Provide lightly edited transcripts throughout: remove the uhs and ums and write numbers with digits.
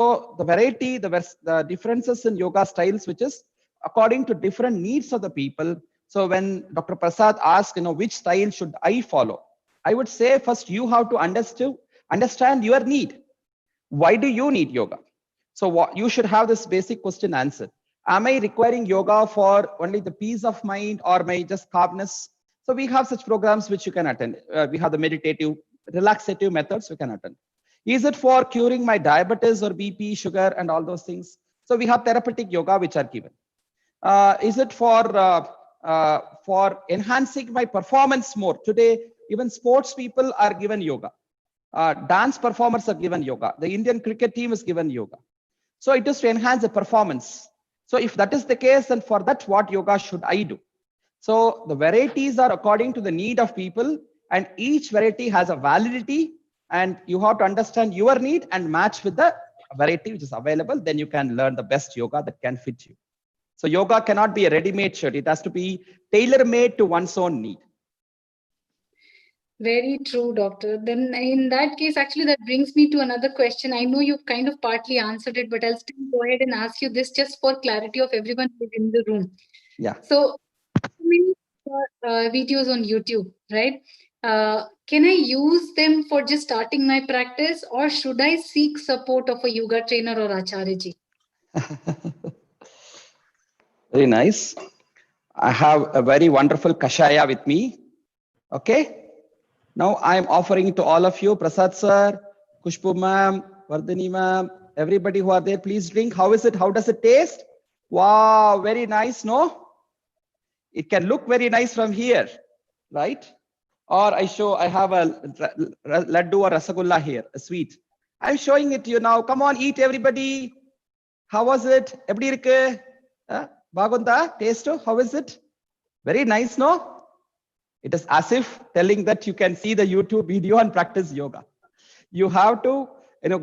So the variety, the differences in yoga styles, which is according to different needs of the people. So when Dr. Prasad asked, which style should I follow? I would say first you have to understand your need. Why do you need yoga? So what you should have this basic question answered. Am I requiring yoga for only the peace of mind or my just calmness? So we have such programs which you can attend. We have the meditative, relaxative methods you can attend. Is it for curing my diabetes or BP, sugar, and all those things? So we have therapeutic yoga which are given. Is it for enhancing my performance more? Today, even sports people are given yoga. Dance performers are given yoga. The Indian cricket team is given yoga. So it is to enhance the performance. So if that is the case, then for that, what yoga should I do? So the varieties are according to the need of people, and each variety has a validity, and you have to understand your need and match with the variety which is available. Then you can learn the best yoga that can fit you. So yoga cannot be a ready-made shirt. It has to be tailor-made to one's own need. Very true, doctor. Then in that case, actually, that brings me to another question. I know you've kind of partly answered it, but I'll still go ahead and ask you this just for clarity of everyone who's in the room. Yeah. So many videos on YouTube, right? Can I use them for just starting my practice, or should I seek support of a yoga trainer or acharya-ji? Very nice. I have a very wonderful kashaya with me. Okay. Now I am offering to all of you, Prasad sir, Kushbu ma'am, Vardhani ma'am, everybody who are there, please drink. How is it? How does it taste? Wow, very nice, no? It can look very nice from here, right? Or I have a laddu or rasagulla here, a sweet. I'm showing it to you now. Come on, eat everybody. How was it? Eppadi irukku? Bagunda, taste, how is it? Very nice, no? It is as if telling that you can see the YouTube video and practice yoga. You have to,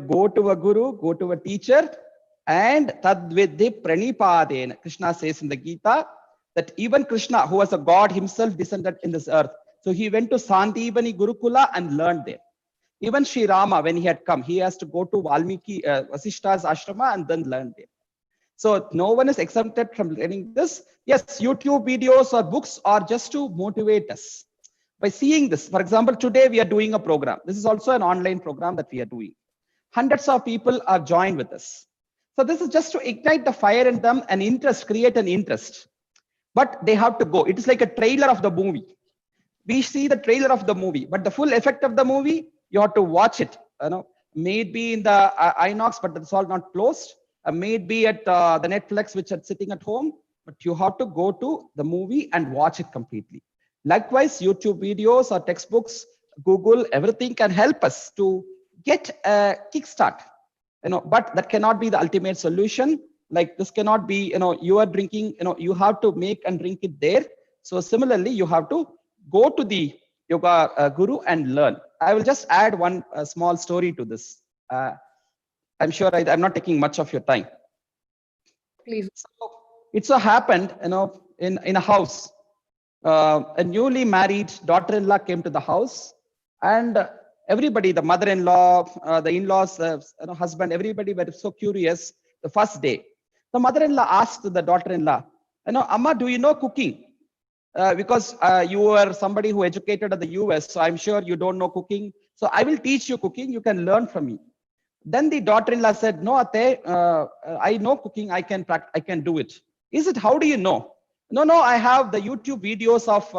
go to a guru, go to a teacher, and tadvidhi pranipadena. Krishna says in the Gita that even Krishna, who was a god himself, descended in this earth. So he went to Sandibani Gurukula and learned there. Even Sri Rama, when he had come, he has to go to Valmiki, Vasishta's ashrama and then learn there. So no one is exempted from learning this. Yes, YouTube videos or books are just to motivate us. By seeing this, for example, today we are doing a program. This is also an online program that we are doing. Hundreds of people are joined with us. So this is just to ignite the fire in them, an interest, create an interest. But they have to go. It is like a trailer of the movie. We see the trailer of the movie, but the full effect of the movie, you have to watch it. Maybe in the INOX, but it's all not closed. Maybe at the Netflix, which are sitting at home, but you have to go to the movie and watch it completely. Likewise, YouTube videos or textbooks, Google, everything can help us to get a kickstart. But that cannot be the ultimate solution. Like this cannot be, you are drinking, you have to make and drink it there. So similarly, you have to go to the yoga guru and learn. I will just add one small story to this. I'm sure I'm not taking much of your time. Please. So it so happened, in a house, a newly married daughter-in-law came to the house, and everybody, the mother-in-law, the in-laws, husband, everybody were so curious. The first day, the mother-in-law asked the daughter-in-law, Amma, do you know cooking? Because you are somebody who educated at the US, so I'm sure you don't know cooking. So I will teach you cooking. You can learn from me. Then the daughter-in-law said, no, Ate, I know cooking. I can do it. Is it? How do you know? No, I have the YouTube videos of,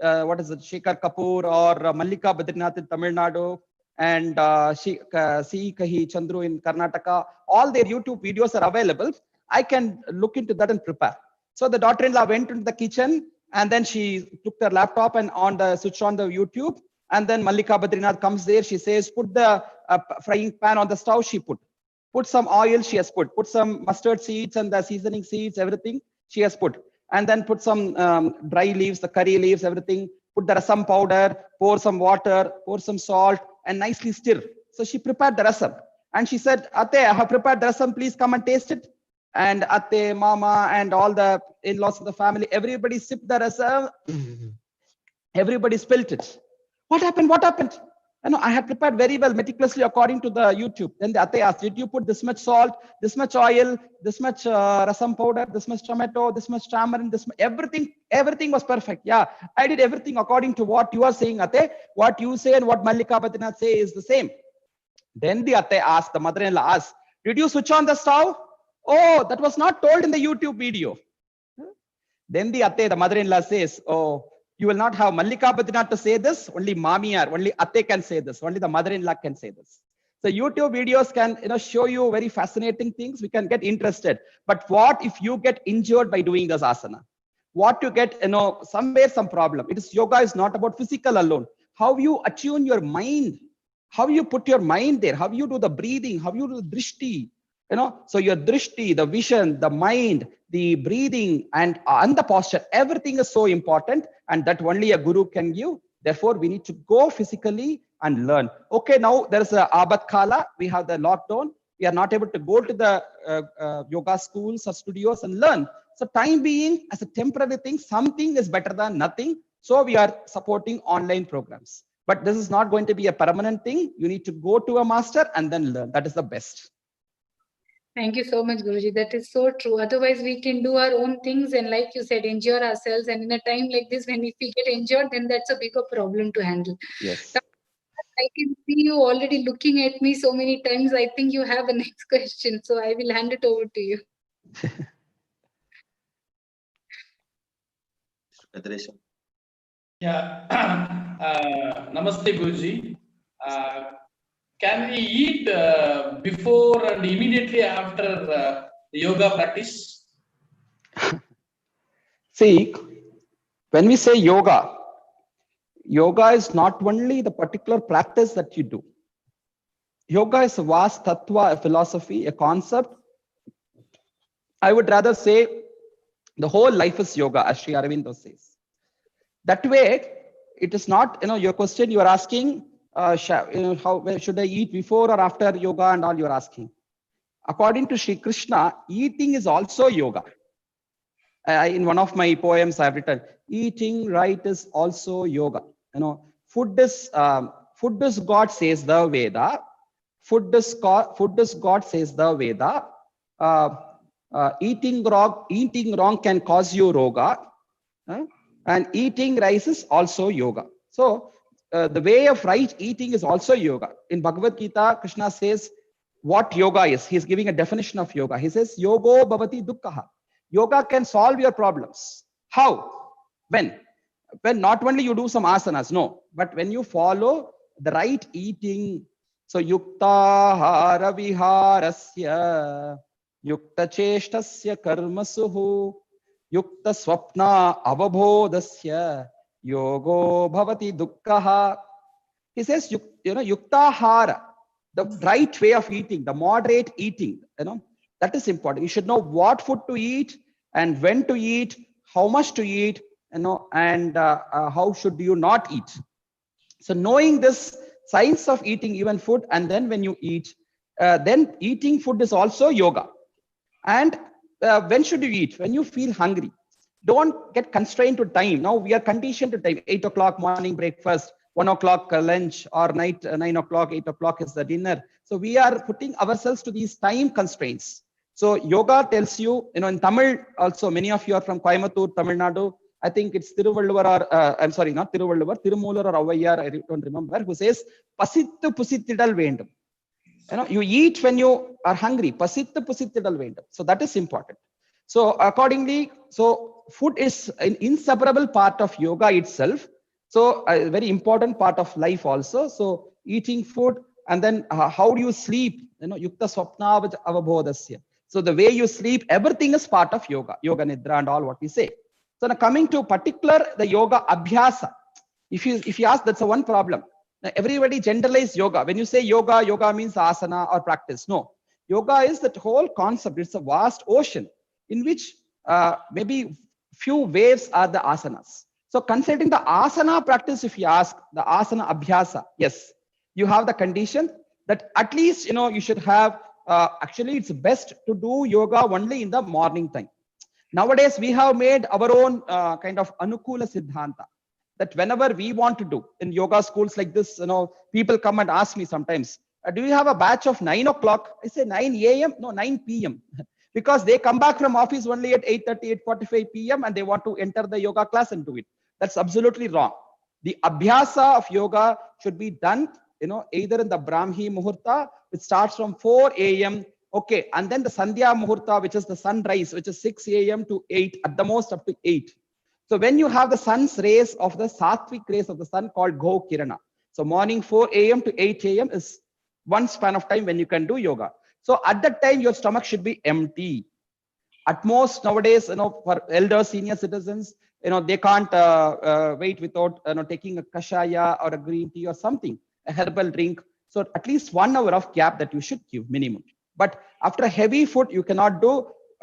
Shekhar Kapoor or Mallika Badrinath in Tamil Nadu and C. Kahi Chandru in Karnataka. All their YouTube videos are available. I can look into that and prepare. So the daughter-in-law went into the kitchen and then she took her laptop and switched on the YouTube. And then Mallika Badrinath comes there. She says, put the frying pan on the stove. She put some oil. She has put some mustard seeds and the seasoning seeds, everything she has put. And then put some dry leaves, the curry leaves, everything. Put the rasam powder, pour some water, pour some salt, and nicely stir. So she prepared the rasam. And she said, Ate, I have prepared the rasam. Please come and taste it. And Ate, Mama, and all the in-laws of the family, everybody sipped the rasam. Everybody spilled it. What happened? And I had prepared very well, meticulously according to the YouTube. Then the Ate asked, did you put this much salt, this much oil, this much rasam powder, this much tomato, this much tamarind, this much, everything was perfect. Yeah, I did everything according to what you are saying, Ate. What you say and what Mallika Badrinath say is the same. Then the Ate asked, the mother-in-law asked, did you switch on the stove? Oh, that was not told in the YouTube video. Then the Ate, the mother-in-law says, oh, you will not have Mallika Badrinath to say this, only Mamiyar, only Ate can say this, only the mother-in-law can say this. So YouTube videos can show you very fascinating things. We can get interested. But what if you get injured by doing this asana? What you get, somewhere some problem. Yoga is not about physical alone. How you attune your mind, how you put your mind there, how you do the breathing, how you do the drishti, so your drishti, the vision, the mind, the breathing, and the posture, everything is so important, and that only a guru can give. Therefore, we need to go physically and learn. Okay, now there is a Abat Kala. We have the lockdown. We are not able to go to the yoga schools or studios and learn. So time being, as a temporary thing, something is better than nothing. So we are supporting online programs. But this is not going to be a permanent thing. You need to go to a master and then learn. That is the best. Thank you so much, Guruji. That is so true. Otherwise, we can do our own things and, like you said, injure ourselves. And in a time like this, when if we get injured, then that's a bigger problem to handle. Yes. I can see you already looking at me so many times. I think you have a next question. So I will hand it over to you. Yeah. Namaste, Guruji. Can we eat before and immediately after the yoga practice? See, when we say yoga, yoga is not only the particular practice that you do. Yoga is a vast tattva, a philosophy, a concept. I would rather say the whole life is yoga, as Sri Aurobindo says. That way, it is not, your question you are asking, how should I eat before or after yoga and all you're asking. According to Sri Krishna, eating is also yoga. In one of my poems I've written, eating right is also yoga. Food is God, says the Veda. Food is God, says the Veda. Eating wrong can cause you roga. And eating rice is also yoga. So the way of right eating is also yoga. In Bhagavad Gita, Krishna says what yoga is. He's giving a definition of yoga. He says, Yogo bhavati dukkha. Yoga can solve your problems. How? When not only you do some asanas, no, but when you follow the right eating. So yukta hara viharasya, yukta cheshtasya karmasuhu, yukta swapna avabodhasya, yogo bhavati dukkha. He says, yukta hara, the right way of eating, the moderate eating, that is important. You should know what food to eat and when to eat, how much to eat, and how should you not eat. So knowing this science of eating even food, and then when you eat, then eating food is also yoga. And when should you eat? When you feel hungry. Don't get constrained to time. Now we are conditioned to time. 8 o'clock morning breakfast, 1 o'clock lunch, or night 9 o'clock, 8 o'clock is the dinner. So we are putting ourselves to these time constraints. So yoga tells you, in Tamil also, many of you are from Coimbatore, Tamil Nadu. I think it's Tiruvalluvar, or I'm sorry, not Tiruvalluvar, Tirumular or Avayyar, I don't remember, who says, Pasittu pusittidal vendum. You eat when you are hungry. Pasittu pusittidal vendum. So that is important. So accordingly, so food is an inseparable part of yoga itself. So a very important part of life also. So eating food, and then how do you sleep? Yukta swapna avabodhasya. So the way you sleep, everything is part of yoga, yoga nidra and all what we say. So now coming to particular, the yoga abhyasa. If you ask, that's a one problem. Now everybody generalize yoga. When you say yoga, yoga means asana or practice. No, yoga is that whole concept. It's a vast ocean in which maybe few waves are the asanas. So considering the asana practice, if you ask the asana abhyasa, yes, you have the condition that at least, you should have, actually it's best to do yoga only in the morning time. Nowadays, we have made our own kind of Anukula Siddhanta. that whenever we want to do in yoga schools like this, people come and ask me sometimes, do you have a batch of 9 o'clock? I say 9 a.m. No, 9 p.m. because they come back from office only at 8:30, 8:45 p.m. and they want to enter the yoga class and do it. That's absolutely wrong. The abhyasa of yoga should be done, either in the Brahmi Muhurta, which starts from 4 a.m. Okay, and then the Sandhya Muhurta, which is the sunrise, which is 6 a.m. to 8, at the most up to 8. So when you have the sun's rays of the sattvic rays of the sun called Go Kirana. So morning 4 a.m. to 8 a.m. is one span of time when you can do yoga. So at that time, your stomach should be empty. At most nowadays, for elder senior citizens, they can't wait without taking a kashaya or a green tea or something, a herbal drink. So at least 1 hour of gap that you should give minimum. But after heavy food, you cannot do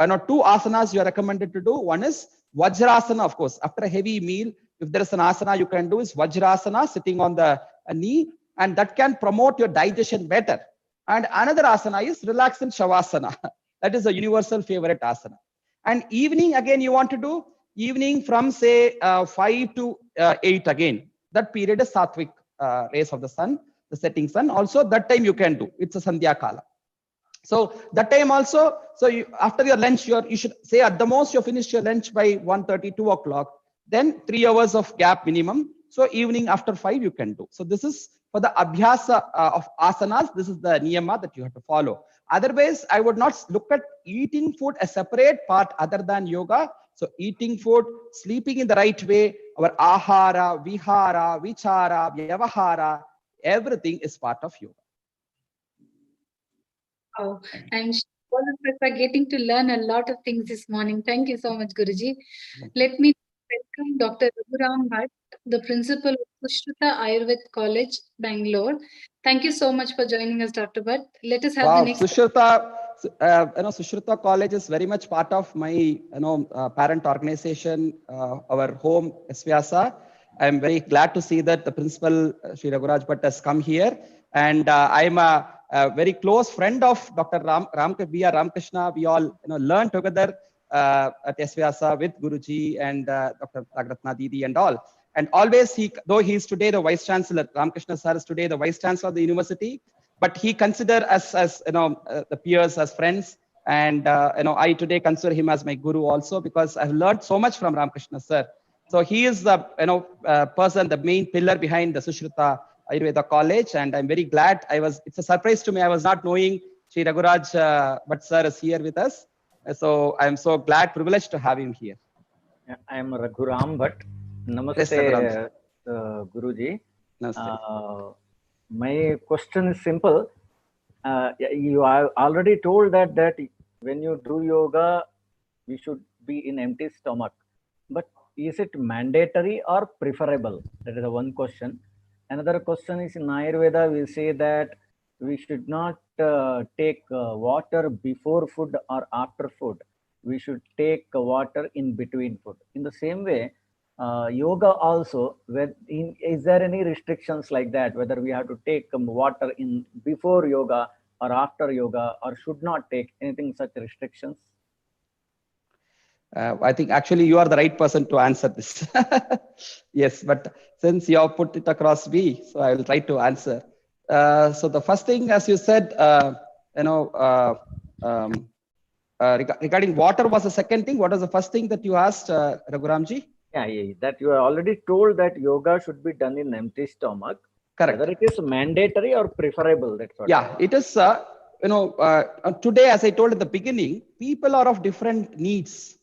2 asanas you are recommended to do. One is Vajrasana, of course. After a heavy meal, if there is an asana you can do is Vajrasana, sitting on the knee, and that can promote your digestion better. And another asana is relaxant Shavasana. That is a universal favorite asana. And evening, again, you want to do evening from say 5 to 8 again. That period is sattvic rays of the sun, the setting sun. Also, that time you can do. It's a Sandhya Kala. So that time also, after your lunch, you should say at the most you finish your lunch by 1:30, 2 o'clock. Then 3 hours of gap minimum. So evening after 5 you can do. So this is for the abhyasa of asanas. This is the niyama that you have to follow. Otherwise, I would not look at eating food a separate part other than yoga. So eating food, sleeping in the right way, our ahara, vihara, vichara, vyavahara, everything is part of yoga. Oh, and all of us are getting to learn a lot of things this morning. Thank you so much, Guruji. Let me welcome Dr. Raghuram Bhatt, the principal of Sushruta Ayurved College, Bangalore. Thank you so much for joining us, Dr. Bhatt. Let us have the next. Sushruta, Sushruta College is very much part of my, parent organization, our home, Esvyasa. I'm very glad to see that the principal, Sri Raghuraj Bhatt, has come here. And I'm a very close friend of Dr. B.R. Ramkrishna. We all learn together at Esvyasa with Guruji and Dr. Nagratna Didi and all. And always, though he is today the Vice Chancellor, Ramkrishna sir is today the Vice Chancellor of the university, but he consider us as the peers, as friends. And I today consider him as my guru also, because I've learned so much from Ramkrishna sir. So he is the person, the main pillar behind the Sushruta Ayurveda College, and I'm very glad. It's a surprise to me. I was not knowing Sri Raghuraj Bhatt sir is here with us. So I'm so glad, privileged to have him here. I am Raghuram Bhatt. Namaste, Guruji. Namaste. My question is simple. You have already told that when you do yoga, we should be in empty stomach. But is it mandatory or preferable? That is the one question. Another question is, in Ayurveda, we say that we should not take water before food or after food. We should take water in between food. In the same way, yoga also, is there any restrictions like that, whether we have to take water in before yoga or after yoga, or should not take anything such restrictions? I think actually you are the right person to answer this. Yes, but since you have put it across me, so I will try to answer. So the first thing, as you said, regarding water was the second thing. What was the first thing that you asked, Raghuramji? Yeah, that you have already told that yoga should be done in empty stomach. Correct. Whether it is mandatory or preferable. That's what. Yeah, it is. Today, as I told at the beginning, people are of different needs.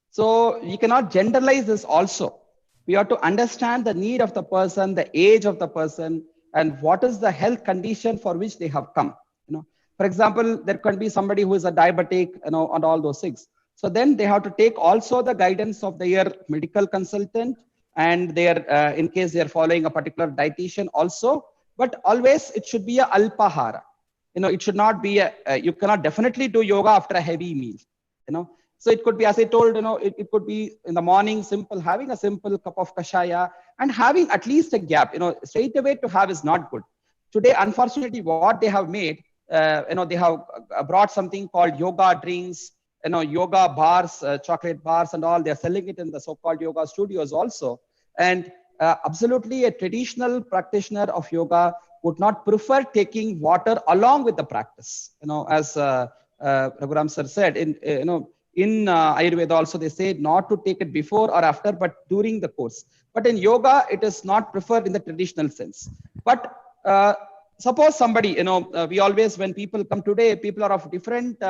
So you cannot generalize this also. We have to understand the need of the person, the age of the person, and what is the health condition for which they have come. For example, there can be somebody who is a diabetic, and all those things. So then they have to take also the guidance of their medical consultant, and in case they are following a particular dietitian also. But always it should be a alpahara. It should not be you cannot definitely do yoga after a heavy meal. So it could be, as I told, it could be in the morning, having a simple cup of kashaya and having at least a gap. Straight away to have is not good. Today, unfortunately, what they have made, they have brought something called yoga drinks, yoga bars, chocolate bars and all. They're selling it in the so-called yoga studios also. And absolutely a traditional practitioner of yoga would not prefer taking water along with the practice. As Raghuram sir said, in Ayurveda also they say not to take it before or after, but during the course. But in yoga, it is not preferred in the traditional sense. But suppose somebody, we always, when people come today, people are of different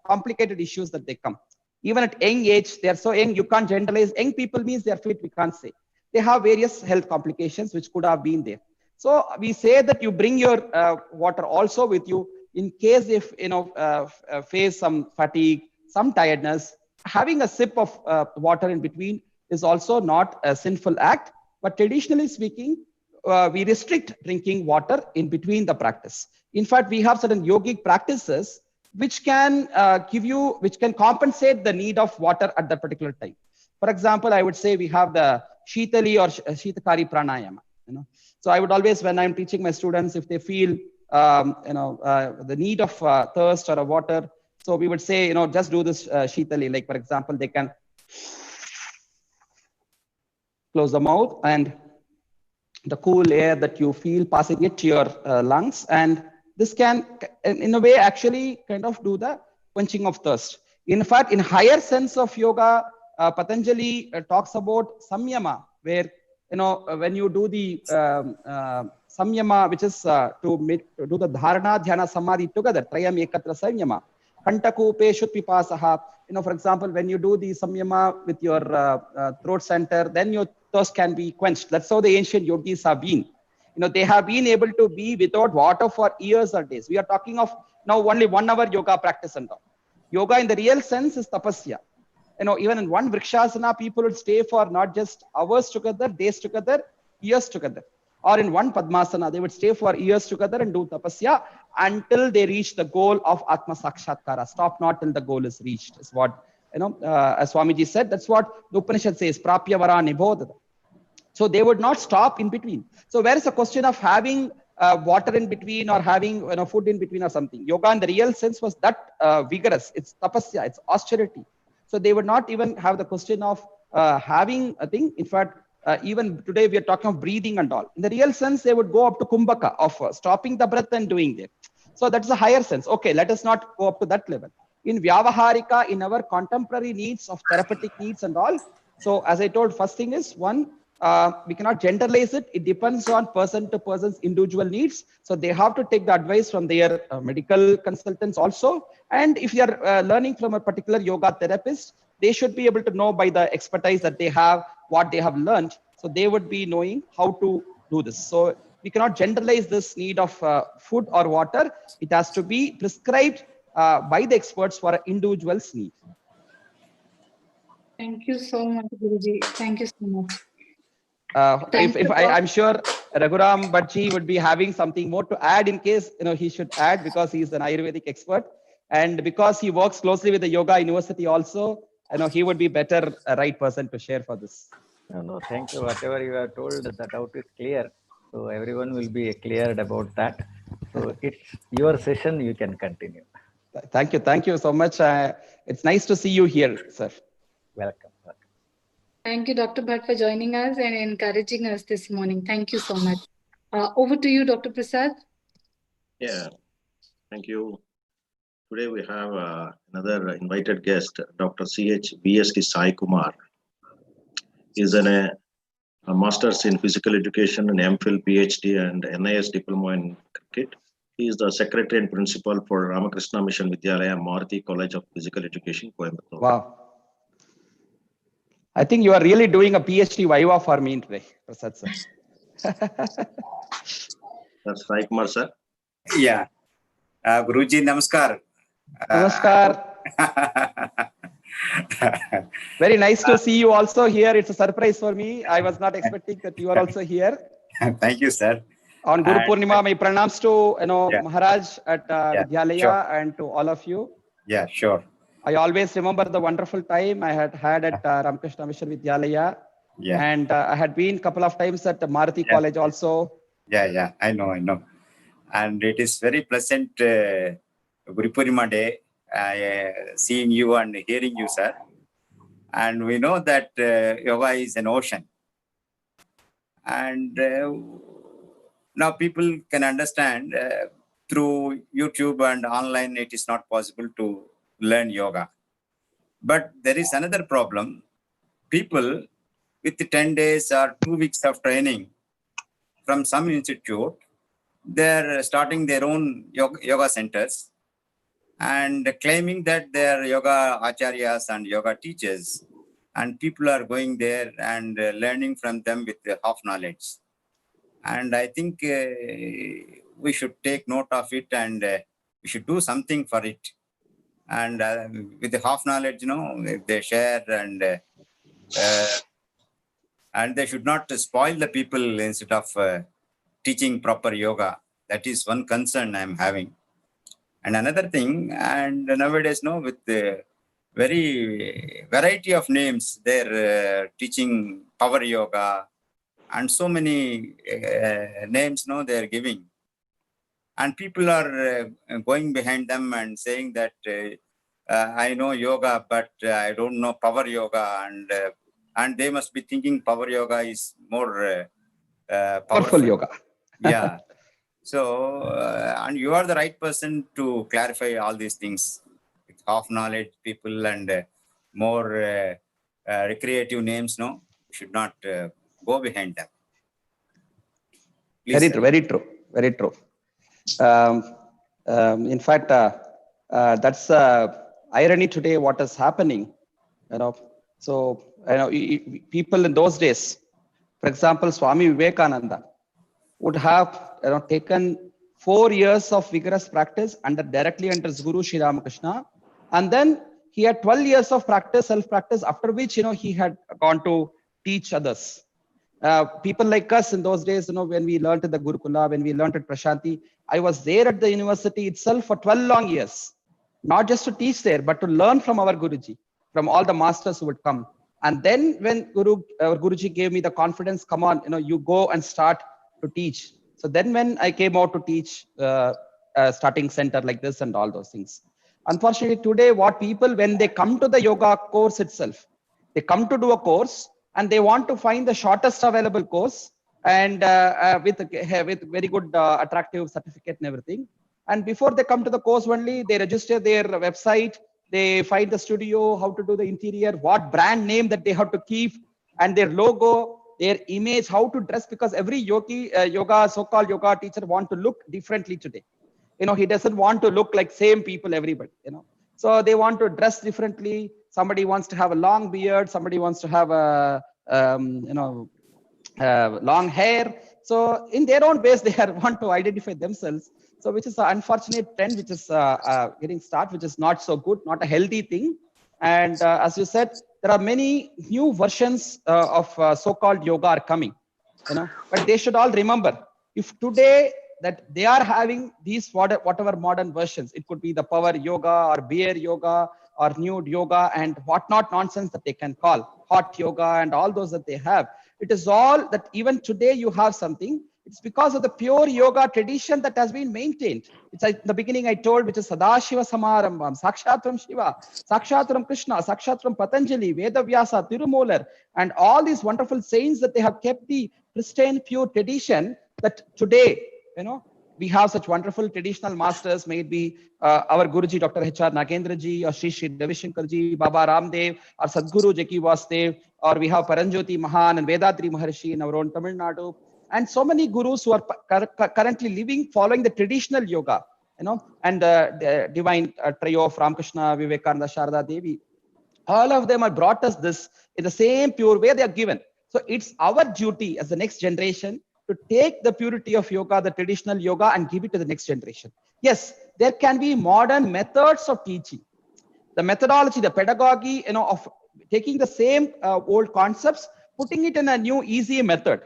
complicated issues that they come. Even at young age, they are so young, you can't generalize. Young people means they are fit, we can't say. They have various health complications which could have been there. So we say that you bring your water also with you in case if face some fatigue, some tiredness. Having a sip of water in between is also not a sinful act, but traditionally speaking, we restrict drinking water in between the practice. In fact, we have certain yogic practices which can which can compensate the need of water at that particular time. For example, I would say we have the Shitali or Shitakari pranayama. So I would always, when I'm teaching my students, if they feel the need of thirst or a water, so we would say, just do this Shitali. Like for example, they can close the mouth and the cool air that you feel passing it to your lungs, and this can, in a way, actually kind of do the quenching of thirst. In fact, in higher sense of yoga, Patanjali talks about samyama, where when you do the samyama, which is to do the dharana, dhyana, samadhi together, trayam ekatra samyama, kantakupe shutpipasaha. For example, when you do the samyama with your throat center, then your thirst can be quenched. That's how the ancient yogis have been. They have been able to be without water for years or days. We are talking of now only 1 hour yoga practice and all. Yoga in the real sense is tapasya. Even in one vrikshasana, people would stay for not just hours together, days together, years together. Or in one padmasana, they would stay for years together and do tapasya until they reach the goal of Atma Sakshatkara. Stop not till the goal is reached, is what, as Swamiji said, that's what the Upanishad says, Prapya Vara Nibodhata. So they would not stop in between. So where is the question of having water in between or having food in between or something? Yoga in the real sense was that vigorous. It's tapasya, it's austerity. So they would not even have the question of having a thing. In fact, even today we are talking of breathing and all. In the real sense, they would go up to kumbhaka of stopping the breath and doing that. So that's a higher sense. Okay, let us not go up to that level. In Vyavaharika, in our contemporary needs of therapeutic needs and all. So as I told, first thing is one, we cannot generalize it. It depends on person to person's individual needs. So they have to take the advice from their medical consultants also. And if you are learning from a particular yoga therapist, they should be able to know by the expertise that they have, what they have learned. So they would be knowing how to do this. So we cannot generalize this need of food or water. It has to be prescribed by the experts for an individual's need. Thank you so much, Guruji. Thank you so much. I'm sure Raghuram Bhattji would be having something more to add in case he should add, because he's an Ayurvedic expert, and because he works closely with the Yoga University also, he would be better right person to share for this. No, thank you. Whatever you have told, the doubt is clear. So everyone will be cleared about that. So it's your session. You can continue. Thank you. Thank you so much. It's nice to see you here, sir. Welcome. Thank you, Dr. Bhatt, for joining us and encouraging us this morning. Thank you so much. Over to you, Dr. Prasad. Yeah, thank you. Today we have another invited guest, Dr. C.H. B.S.K. Sai Kumar. He is a master's in physical education, an MPhil, PhD, and NIS diploma in cricket. He is the secretary and principal for Ramakrishna Mission Vidyalaya, Maruti College of Physical Education, Coimbatore. Wow. I think you are really doing a PhD Viva for me today, Prasad sir. That's Sai Kumar, sir. Yeah. Guruji, namaskar. Namaskar. Very nice to see you also here. It's a surprise for me. I was not expecting that you are also here. Thank you, sir. On Guru Purnima, my pranams to Yeah. Maharaj at Vidyalaya, sure. and to all of you. Yeah, sure. I always remember the wonderful time I had at Ramakrishna Mission Vidyalaya. Yeah. And I had been a couple of times at the Maruti Yeah. College also. Yeah, I know. And it is very pleasant, Guru Purnima Day, seeing you and hearing you, sir. And we know that yoga is an ocean. And now people can understand through YouTube and online, it is not possible to learn yoga. But there is another problem. People with 10 days or 2 weeks of training from some institute, they're starting their own yoga centers and claiming that they're yoga acharyas and yoga teachers. And people are going there and learning from them with half knowledge. And I think we should take note of it, and we should do something for it. And with the half knowledge, if they share and they should not spoil the people instead of teaching proper yoga. That is one concern I'm having. And another thing, and nowadays, with the very variety of names, they're teaching power yoga, and so many names, they're giving. And people are going behind them and saying that I know yoga, but I don't know power yoga, and they must be thinking power yoga is more powerful yoga. Yeah. So, and you are the right person to clarify all these things with half knowledge people and more recreative names. No, you should not go behind them. Please, very true, very true, very true. In fact, that's irony today. What is happening? So people in those days, for example, Swami Vivekananda would have taken 4 years of vigorous practice directly under his Guru Sri Ramakrishna, and then he had 12 years of practice, self-practice, after which he had gone to teach others. People like us in those days, when we learned at the Gurukula, when we learned at Prashanti, I was there at the university itself for 12 long years, not just to teach there, but to learn from our Guruji, from all the masters who would come. And then when our Guruji gave me the confidence, come on, you go and start to teach. So then when I came out to teach starting center like this and all those things. Unfortunately, today, what people, when they come to the yoga course itself, they come to do a course and they want to find the shortest available course and with very good attractive certificate and everything. And before they come to the course only, they register their website, they find the studio, how to do the interior, what brand name that they have to keep, and their logo, their image, how to dress, because every yoga, so-called yoga teacher want to look differently today. He doesn't want to look like same people, everybody, So they want to dress differently. Somebody wants to have a long beard. Somebody wants to have a, long hair. So in their own ways, they want to identify themselves. So which is an unfortunate trend, which is getting started, which is not so good, not a healthy thing. And as you said, there are many new versions of so-called yoga are coming, but they should all remember, if today that they are having these whatever modern versions, it could be the power yoga or bear yoga or nude yoga and whatnot nonsense that they can call hot yoga and all those that they have. It is all that even today you have something. It's because of the pure yoga tradition that has been maintained. It's like the beginning I told, which is Sadashiva Samarambham, Sakshatram Shiva, Sakshatram Krishna, Sakshatram Patanjali, Vedavyasa, Tirumolar, and all these wonderful saints that they have kept the pristine, pure tradition that today, we have such wonderful traditional masters, maybe our Guruji, Dr. H.R. Nagendraji, or Sri Ravi Shankarji, Baba Ramdev, or Sadguru Jaki Vasdev, or we have Paranjoti Mahan and Vedadri Maharshi in our own Tamil Nadu. And so many gurus who are currently living, following the traditional yoga, and the divine trio of Ramakrishna, Vivekananda, Sharada Devi. All of them have brought us this in the same pure way they are given. So it's our duty as the next generation to take the purity of yoga, the traditional yoga, and give it to the next generation. Yes, there can be modern methods of teaching. The methodology, the pedagogy, of taking the same old concepts, putting it in a new, easy method.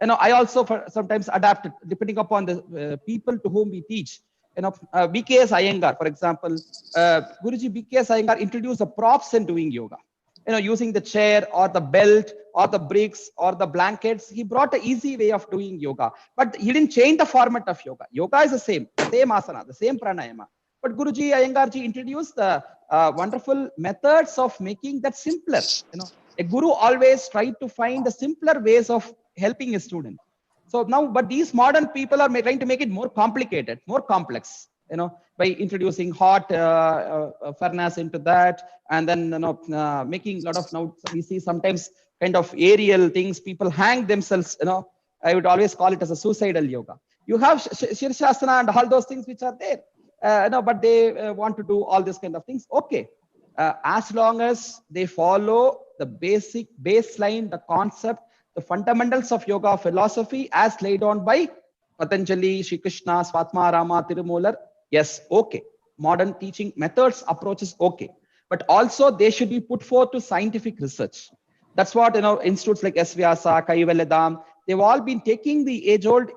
I also sometimes adapt it depending upon the people to whom we teach. BKS Iyengar, for example, Guruji BKS Iyengar introduced the props in doing yoga. Using the chair or the belt or the bricks or the blankets, he brought an easy way of doing yoga. But he didn't change the format of yoga. Yoga is the same asana, the same pranayama. But Guruji Iyengarji introduced the wonderful methods of making that simpler. A guru always tried to find the simpler ways of helping a student. So now, but these modern people are trying to make it more complicated, more complex, by introducing hot furnace into that, and then making a lot of, now we see sometimes kind of aerial things. People hang themselves. I would always call it as a suicidal yoga. You have Shirshasana and all those things which are there, but they want to do all this kind of things. Okay, as long as they follow the basic baseline, the concept, the fundamentals of yoga philosophy as laid on by Patanjali, Sri Krishna, Swatmarama, Tirumular. Yes, okay. Modern teaching methods, approaches, okay. But also they should be put forth to scientific research. That's what, institutes like S. Vyasa, Kaivalyadam, they've all been taking the age-old,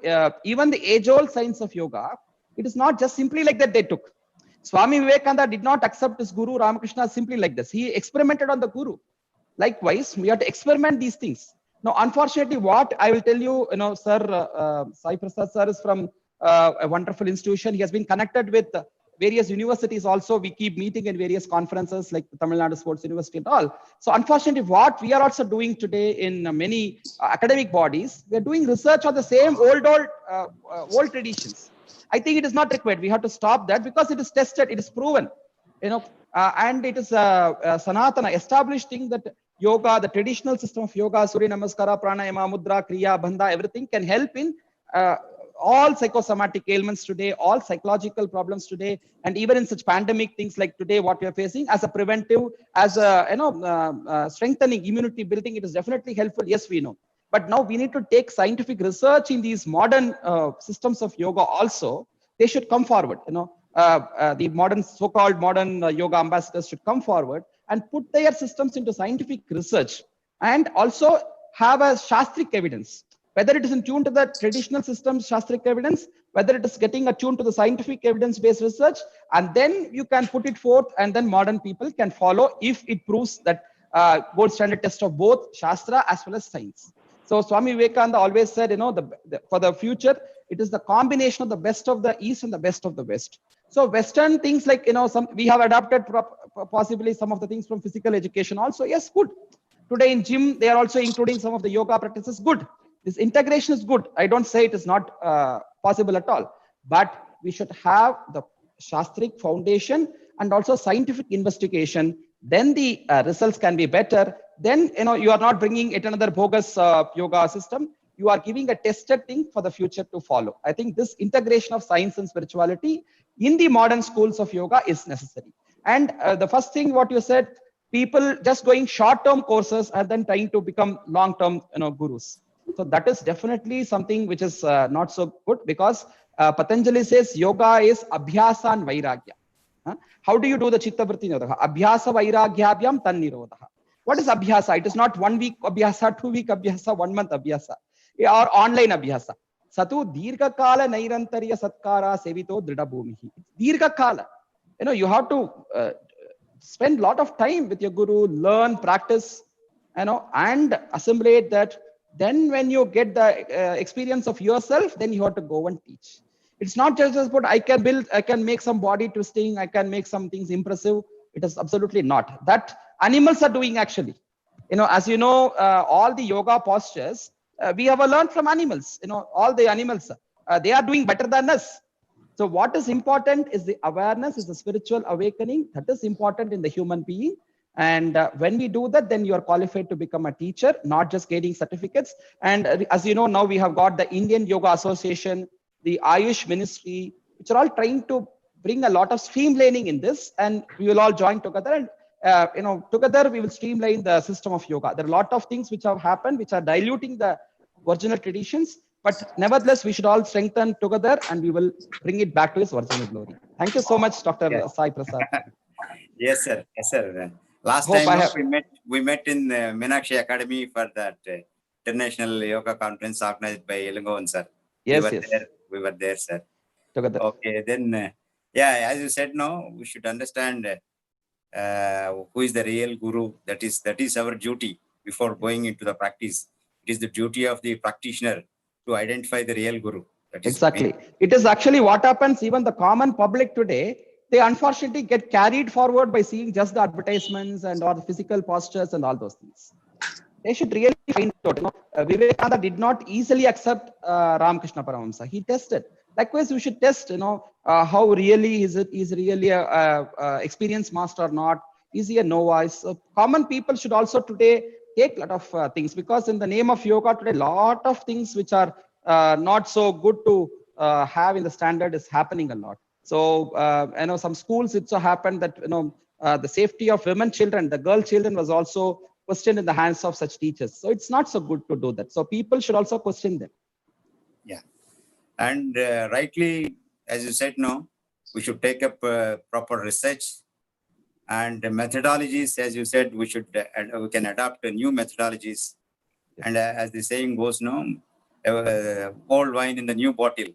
even the age-old science of yoga. It is not just simply like that they took. Swami Vivekananda did not accept his Guru Ramakrishna simply like this. He experimented on the Guru. Likewise, we have to experiment these things. Now, unfortunately, what I will tell you, Sir, Sai Prasad sir is from a wonderful institution. He has been connected with various universities also. We keep meeting in various conferences like the Tamil Nadu Sports University and all. So unfortunately, what we are also doing today in many academic bodies, we are doing research on the same old traditions. I think it is not required. We have to stop that because it is tested, it is proven, and it is Sanatana, established thing that yoga, the traditional system of yoga, Surya Namaskara, Pranayama, Mudra, Kriya, Bandha, everything can help in all psychosomatic ailments today, all psychological problems today, and even in such pandemic things like today, what we are facing, as a preventive, as a strengthening immunity building, it is definitely helpful. Yes, we know. But now we need to take scientific research in these modern systems of yoga also. They should come forward. The modern, so-called modern yoga ambassadors should come forward and put their systems into scientific research, and also have a Shastric evidence, whether it is in tune to the traditional systems, Shastric evidence, whether it is getting attuned to the scientific evidence-based research, and then you can put it forth, and then modern people can follow if it proves that gold standard test of both Shastra as well as science. So Swami Vivekananda always said, for the future, it is the combination of the best of the East and the best of the West. So Western things like, we have adapted possibly some of the things from physical education also. Yes, good. Today in gym, they are also including some of the yoga practices. Good. This integration is good. I don't say it is not possible at all. But we should have the Shastric foundation and also scientific investigation. Then the results can be better. Then, you are not bringing it another bogus yoga system. You are giving a tested thing for the future to follow. I think this integration of science and spirituality in the modern schools of yoga is necessary. And the first thing what you said, people just going short-term courses and then trying to become long-term gurus. So that is definitely something which is not so good, because Patanjali says yoga is abhyasa and vairagya. How do you do the chitta vritti nirodha? Abhyasa vairagyabhyam tan nirodha. What is abhyasa? It is not 1 week abhyasa, 2 week abhyasa, 1 month abhyasa, or online abhyasa. Satu dirgha kala nairantarya satkara sevito drida bhumihi. Dirgha kala. You have to spend a lot of time with your guru, learn, practice, and assimilate that. Then when you get the experience of yourself, then you have to go and teach. It's not just about I can make some body twisting, I can make some things impressive. It is absolutely not. That animals are doing actually. As you know, all the yoga postures, we have learned from animals. All the animals, they are doing better than us. So what is important is the awareness, is the spiritual awakening. That is important in the human being. And when we do that, then you are qualified to become a teacher, not just getting certificates. And as you know, now we have got the Indian Yoga Association, the Ayush Ministry, which are all trying to bring a lot of streamlining in this, and we will all join together, and together we will streamline the system of yoga. There are a lot of things which have happened, which are diluting the original traditions, but nevertheless, we should all strengthen together, and we will bring it back to its original glory. Thank you so much, Dr. Sai Prasad. Yes, sir. Yes, sir. Last time we met in Meenakshi Academy for that International Yoga Conference organized by Elangovan, sir. Yes, we were there, sir. Together. Okay, then, as you said, we should understand who is the real guru. That is our duty before going into the practice. It is the duty of the practitioner to identify the real guru. Exactly. It is actually what happens. Even the common public today, they unfortunately get carried forward by seeing just the advertisements and all the physical postures and all those things. They should really find out. Vivekananda did not easily accept Ramakrishna Paramahamsa. He tested. Likewise, we should test, how really is it? Is really a experienced master or not? Is he a novice? So common people should also today take a lot of things, because in the name of yoga today, lot of things which are not so good to have in the standard is happening a lot. So some schools, it so happened that the safety of women children, the girl children, was also questioned in the hands of such teachers. So it's not so good to do that. So people should also question them. Yeah, and rightly, as you said, no, we should take up proper research and methodologies. As you said, we can adopt new methodologies. Yes. And as the saying goes, no, old wine in the new bottle.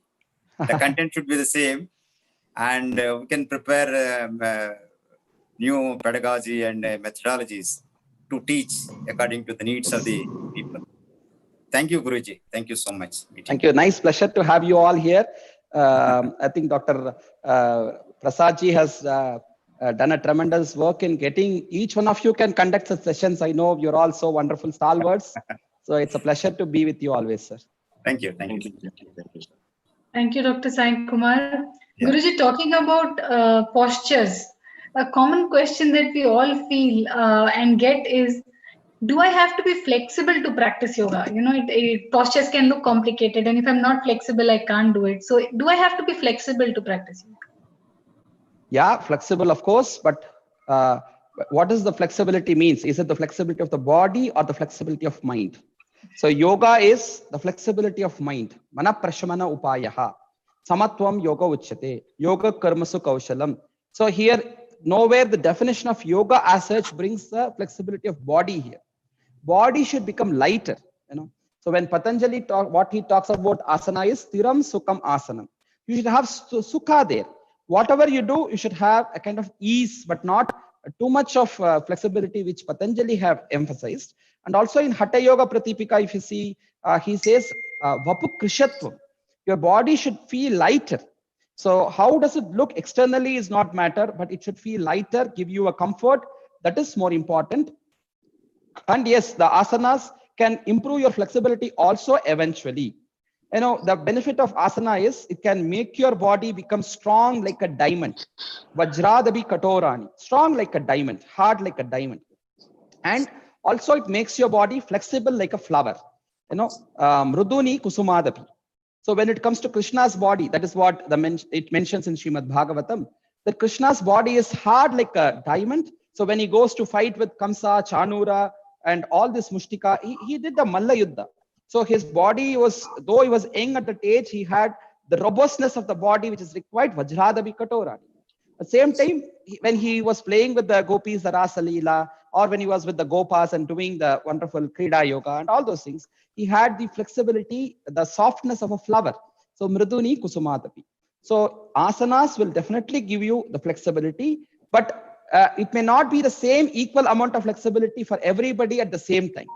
The content should be the same, and we can prepare new pedagogy and methodologies to teach according to the needs of the people. Thank you, Guruji. Thank you so much. Thank you. Nice pleasure to have you all here. I think Dr. Prasadji has done a tremendous work in getting each one of you can conduct such sessions. I know you're all so wonderful stalwarts. So it's a pleasure to be with you always, sir. Thank you. Thank you. Thank you, Dr. Sai Kumar. Yeah. Guruji, talking about postures, a common question that we all feel and get is, do I have to be flexible to practice yoga? Postures can look complicated, and if I'm not flexible, I can't do it. So do I have to be flexible to practice yoga? Yeah, flexible, of course. But what does the flexibility means? Is it the flexibility of the body or the flexibility of mind? So yoga is the flexibility of mind. Mana prashamana upayaha. Samatvam yoga uchyate. Yoga karmasu kaushalam. So here, nowhere the definition of yoga as such brings the flexibility of body here. Body should become lighter. So when Patanjali what he talks about asana is stiram sukham asanam. You should have sukha there. Whatever you do, you should have a kind of ease, but not too much of flexibility, which Patanjali have emphasized. And also in Hatha Yoga Pratipika, if you see, he says vapu krishatvam. Your body should feel lighter. So how does it look externally is not matter, but it should feel lighter, give you a comfort. That is more important. And yes, the asanas can improve your flexibility also eventually. The benefit of asana is it can make your body become strong like a diamond. Vajradabi katorani. Strong like a diamond, hard like a diamond. And also it makes your body flexible like a flower. Mruduni kusumadapi. So when it comes to Krishna's body, that is what it mentions in Srimad Bhagavatam, that Krishna's body is hard like a diamond. So when he goes to fight with Kamsa, Chanura, and all this Mushtika, he did the Malla Yuddha. So his body was, though he was young at that age, he had the robustness of the body which is required, Vajradabi Katorani. At the same time, when he was playing with the gopis, the Rasa Leela, or when he was with the gopas and doing the wonderful Krida Yoga and all those things, he had the flexibility, the softness of a flower. So Mriduni Kusumadapi. So asanas will definitely give you the flexibility, but it may not be the same equal amount of flexibility for everybody at the same time.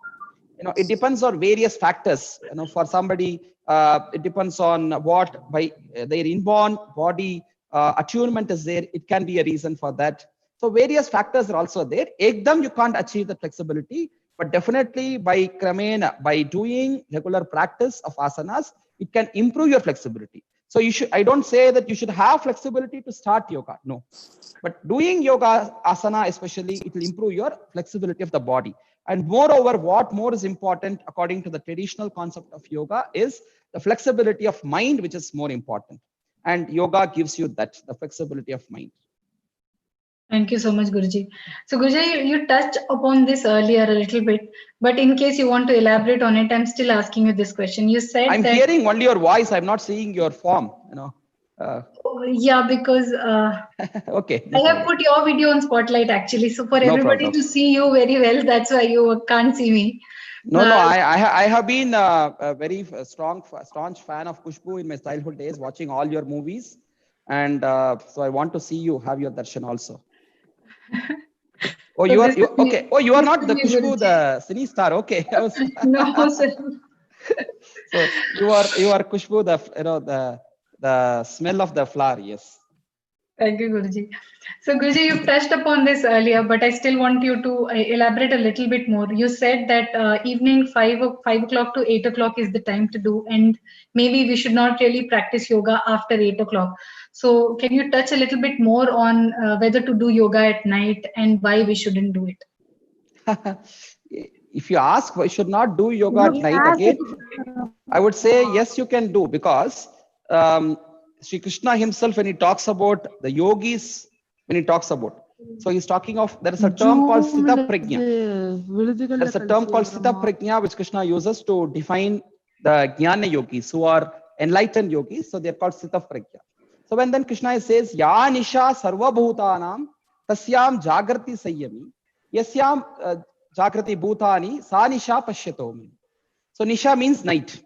It depends on various factors. For somebody, it depends on what by their inborn body attunement is there. It can be a reason for that. So various factors are also there. Ekdam you can't achieve the flexibility, but definitely by kramena, by doing regular practice of asanas, it can improve your flexibility. So I don't say that you should have flexibility to start yoga. No, but doing yoga asana especially, it will improve your flexibility of the body. And moreover, what more is important according to the traditional concept of yoga is the flexibility of mind, which is more important. And yoga gives you that, the flexibility of mind. Thank you so much, Guruji. So Guruji, you touched upon this earlier a little bit, but in case you want to elaborate on it, I'm still asking you this question. You said I'm hearing only your voice. I'm not seeing your form, yeah, because okay. I have put your video on Spotlight actually. So for everybody to see you very well, that's why you can't see me. No, I have been a very staunch fan of Khushbu in my childhood days, watching all your movies. And so I want to see you have your darshan also. Oh, so okay. Oh, you are not the Khushbu, the cine star. Okay. No, sir. So you are Khushbu, the smell of the flower. Yes. Thank you, Guruji. So, Guruji, you've touched upon this earlier, but I still want you to elaborate a little bit more. You said that evening 5 o'clock to 8 o'clock is the time to do, and maybe we should not really practice yoga after 8 o'clock. So, can you touch a little bit more on whether to do yoga at night and why we shouldn't do it? If you ask why should not do yoga at night again, I would say yes, you can do, because Sri Krishna himself, when he talks about the yogis, when he talks about, so he's talking of, there is a term called Sthita Prajna. There's a term called Sthita Prajna which Krishna uses to define the Jnana yogis who are enlightened yogis. So they're called Sthita Prajna. So when then Krishna says, Ya Nisha Sarva Bhutanam Tasyam Jagrati Sayyami Yasyam Jagrati Bhutani Sa Nisha Pashyatomi. So Nisha means night.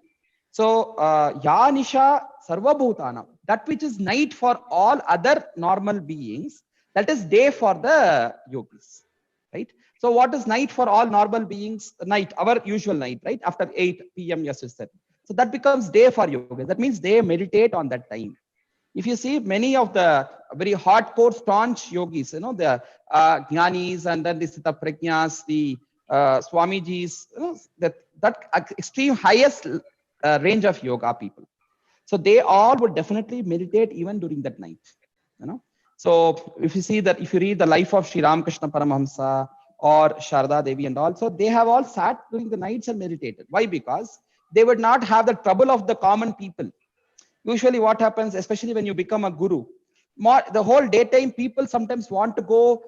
So Ya Nisha Sarva Bhutanam, that which is night for all other normal beings, that is day for the yogis, right? So what is night for all normal beings? Night, our usual night, right? After 8 p.m. yes, you said. So that becomes day for yogis. That means they meditate on that time. If you see many of the very hardcore staunch yogis, you know, the jnanis and then the Sthita Prajnas, the Swamijis, you know, that extreme highest range of yoga people. So they all would definitely meditate even during that night, you know. So if you see that, if you read the life of Sri Ramakrishna Paramahamsa or Sharda Devi and all, so they have all sat during the nights and meditated. Why? Because they would not have the trouble of the common people. Usually what happens, especially when you become a guru, the whole daytime people sometimes want to go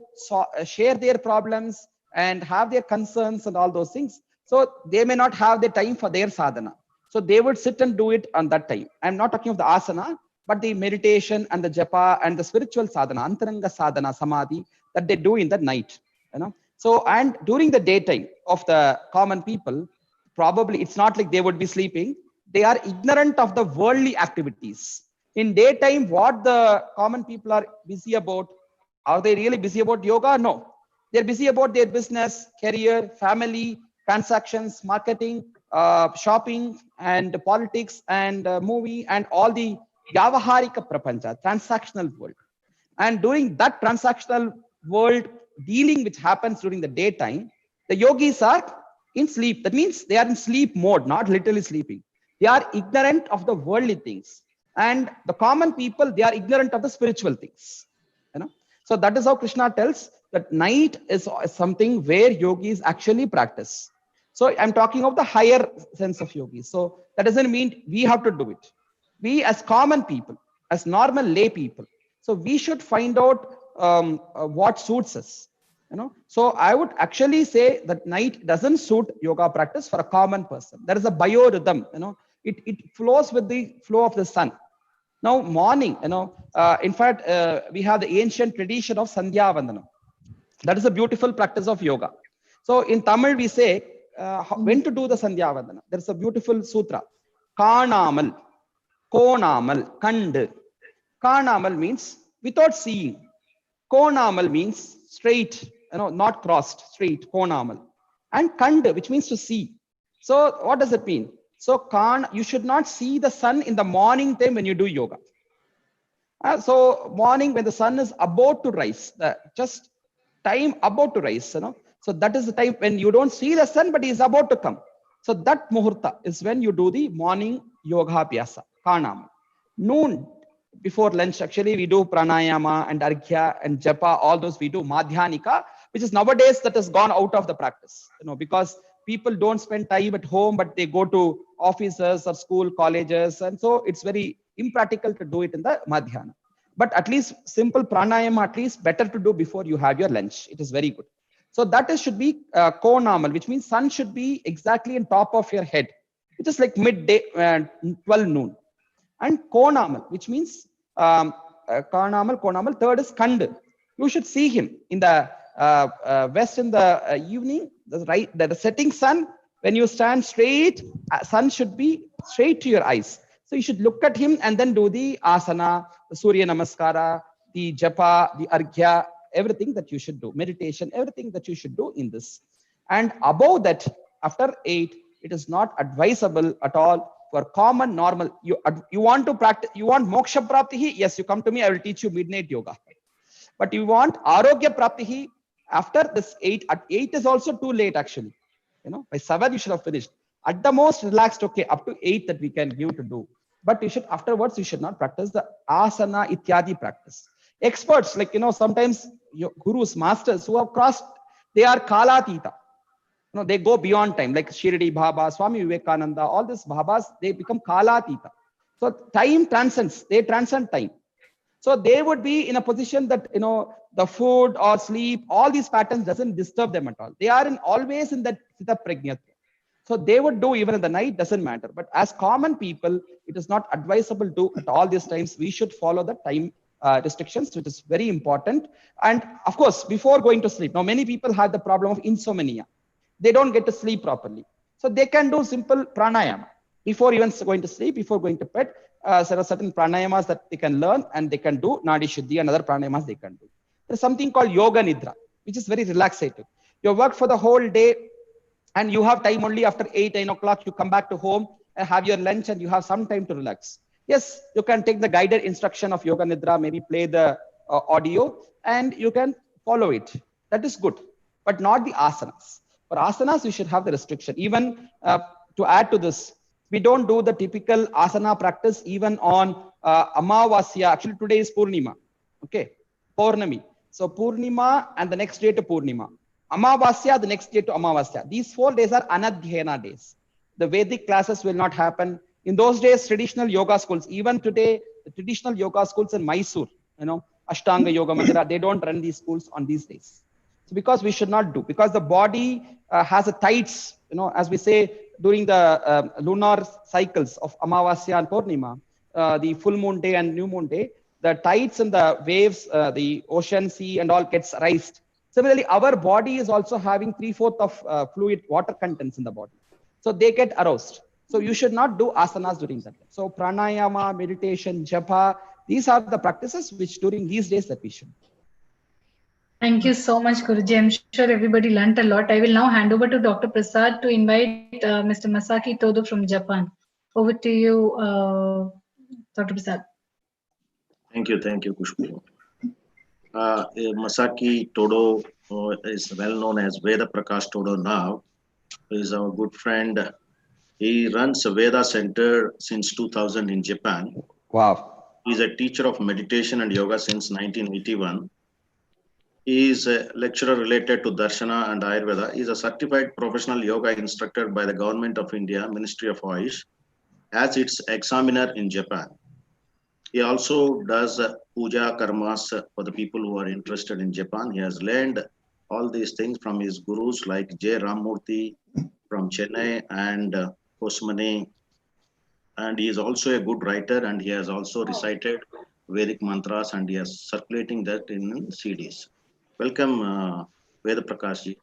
share their problems and have their concerns and all those things. So they may not have the time for their sadhana. So they would sit and do it on that time. I'm not talking of the asana, but the meditation and the japa and the spiritual sadhana, antaranga sadhana, samadhi, that they do in the night, you know. So, and during the daytime of the common people, probably it's not like they would be sleeping. They are ignorant of the worldly activities. In daytime, what the common people are busy about, are they really busy about yoga? No. They're busy about their business, career, family, transactions, marketing, shopping, and politics, and movie, and all the Vyavaharika Prapancha, transactional world. And during that transactional world dealing which happens during the daytime, the yogis are in sleep. That means they are in sleep mode, not literally sleeping. They are ignorant of the worldly things. And the common people, they are ignorant of the spiritual things. You know? So that is how Krishna tells that night is something where yogis actually practice. So I'm talking of the higher sense of yogis. So that doesn't mean we have to do it. We as common people, as normal lay people, so we should find out what suits us. You know, so I would actually say that night doesn't suit yoga practice for a common person. There is a biorhythm. You know, it flows with the flow of the sun. Now morning, you know, in fact, we have the ancient tradition of Sandhya Vandanam. That is a beautiful practice of yoga. So in Tamil we say when to do the Sandhya Vandanam. There is a beautiful sutra. Kanamal. Konamal, Kand. Kanamal means without seeing. Konamal means straight, you know, not crossed, straight, Konamal. And Kand, which means to see. So what does it mean? So you should not see the sun in the morning time when you do yoga. So morning when the sun is about to rise, just time about to rise, you know. So that is the time when you don't see the sun, but he is about to come. So that muhurta is when you do the morning yoga abhyasa. Noon, before lunch, actually we do pranayama and arghya and japa, all those we do madhyanika, which is nowadays that has gone out of the practice, you know, because people don't spend time at home, but they go to offices or school, colleges, and so it's very impractical to do it in the madhyana. But at least simple pranayama, at least better to do before you have your lunch. It is very good. So that should be konamal, which means sun should be exactly on top of your head, which is like midday, 12 noon. And konamal, which means konamal. Third is Kand. You should see him in the west in the evening. The setting sun. When you stand straight, sun should be straight to your eyes. So you should look at him and then do the asana, the Surya Namaskara, the japa, the arghya, everything that you should do, meditation, everything that you should do in this. And above that, after 8, it is not advisable at all for common, normal, you want to practice, you want moksha prapti, yes, you come to me, I will teach you midnight yoga. But you want arogya prapti, after this 8, at 8 is also too late actually. By 7 you should have finished. At the most relaxed, okay, up to 8 that we can give to do. But you should, afterwards, you should not practice the asana ityadi practice. Experts, like, sometimes your gurus, masters who have crossed, they are kalatita. They go beyond time, like Shirdi Baba, Swami Vivekananda, all these Babas, they become kalatita. So time transcends, they transcend time. So they would be in a position that, the food or sleep, all these patterns doesn't disturb them at all. They are always in that Siddha Prajnatva. So they would do even in the night, doesn't matter. But as common people, it is not advisable to at all these times. We should follow the time restrictions, which is very important. And of course, before going to sleep, now many people have the problem of insomnia. They don't get to sleep properly. So they can do simple pranayama before even going to sleep, before going to bed. There are certain pranayamas that they can learn and they can do Nadi Shuddhi and other pranayamas they can do. There's something called Yoga Nidra, which is very relaxative. You work for the whole day and you have time only after 8, 9 o'clock, you come back to home and have your lunch and you have some time to relax. Yes, you can take the guided instruction of Yoga Nidra, maybe play the audio and you can follow it. That is good, but not the asanas. For asanas, you should have the restriction. Even to add to this, we don't do the typical asana practice even on Amavasya. Actually, today is Purnima. Okay, Purnami. So Purnima and the next day to Purnima. Amavasya, the next day to Amavasya. These 4 days are Anadhyayana days. The Vedic classes will not happen. In those days, traditional yoga schools, even today, the traditional yoga schools in Mysore, Ashtanga Yoga Mandira, they don't run these schools on these days. So because we should not do, because the body has a tides, as we say during the lunar cycles of Amavasya and Purnima, the full moon day and new moon day, the tides and the waves, the ocean, sea and all gets raised. Similarly, our body is also having 3/4 of fluid water contents in the body. So they get aroused. So you should not do asanas during that. So pranayama, meditation, japa, these are the practices which during these days that we should. Thank you so much, Guruji. I'm sure everybody learnt a lot. I will now hand over to Dr. Prasad to invite Mr. Masaki Todo from Japan. Over to you, Dr. Prasad. Thank you, Kushbu. Masaki Todo is well known as Veda Prakash Todo now. He is our good friend. He runs a Veda Center since 2000 in Japan. Wow. He is a teacher of meditation and yoga since 1981. He is a lecturer related to Darshana and Ayurveda. He is a certified professional yoga instructor by the Government of India, Ministry of Ayush, as its examiner in Japan. He also does puja karmas for the people who are interested in Japan. He has learned all these things from his gurus like J. Ramurthy from Chennai and Kosmane. And he is also a good writer and he has also recited Vedic mantras and he is circulating that in CDs. Welcome, Veda Prakash ji.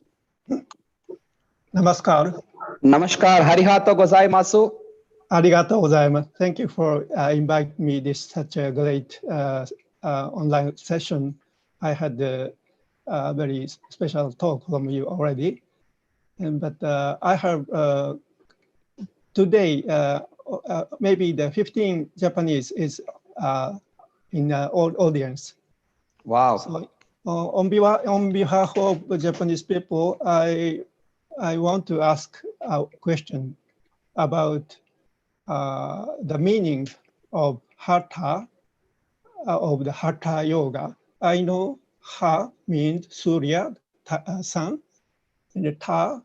Namaskar. Namaskar. Harihato gozaimasu. Arigato gozaimasu. Thank you for inviting me this such a great online session. I had a very special talk from you already, but I have today maybe the 15 Japanese is in the audience. Wow. So, on behalf of the Japanese people, I want to ask a question about the meaning of Hatha, of the Hatha Yoga. I know Ha means Surya, sun, and the Ta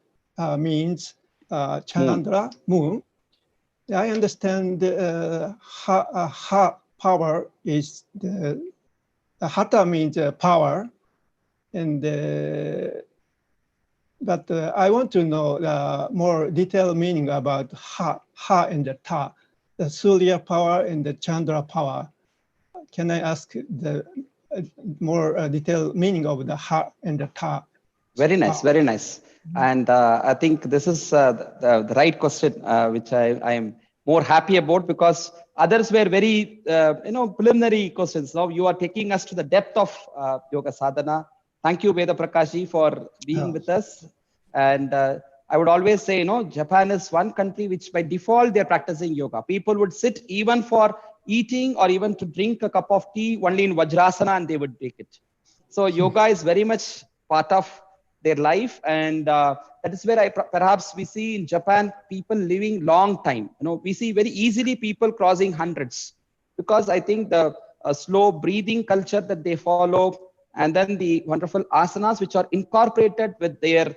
means Chandra, moon. I understand Ha power is the Hatha means power, and but I want to know more detailed meaning about Ha and the Ta, the Surya power and the Chandra power. Can I ask the more detailed meaning of the Ha and the Ta? Very nice, very nice. And I think this is the right question, which I am more happy about, because others were very, preliminary questions. Now you are taking us to the depth of yoga sadhana. Thank you, Veda Prakash ji, for being with us. And I would always say, Japan is one country which by default they're practicing yoga. People would sit even for eating or even to drink a cup of tea only in Vajrasana and they would take it. So yoga is very much part of their life, and that is where perhaps we see in Japan people living long time. We see very easily people crossing hundreds, because I think the slow breathing culture that they follow, and then the wonderful asanas which are incorporated with their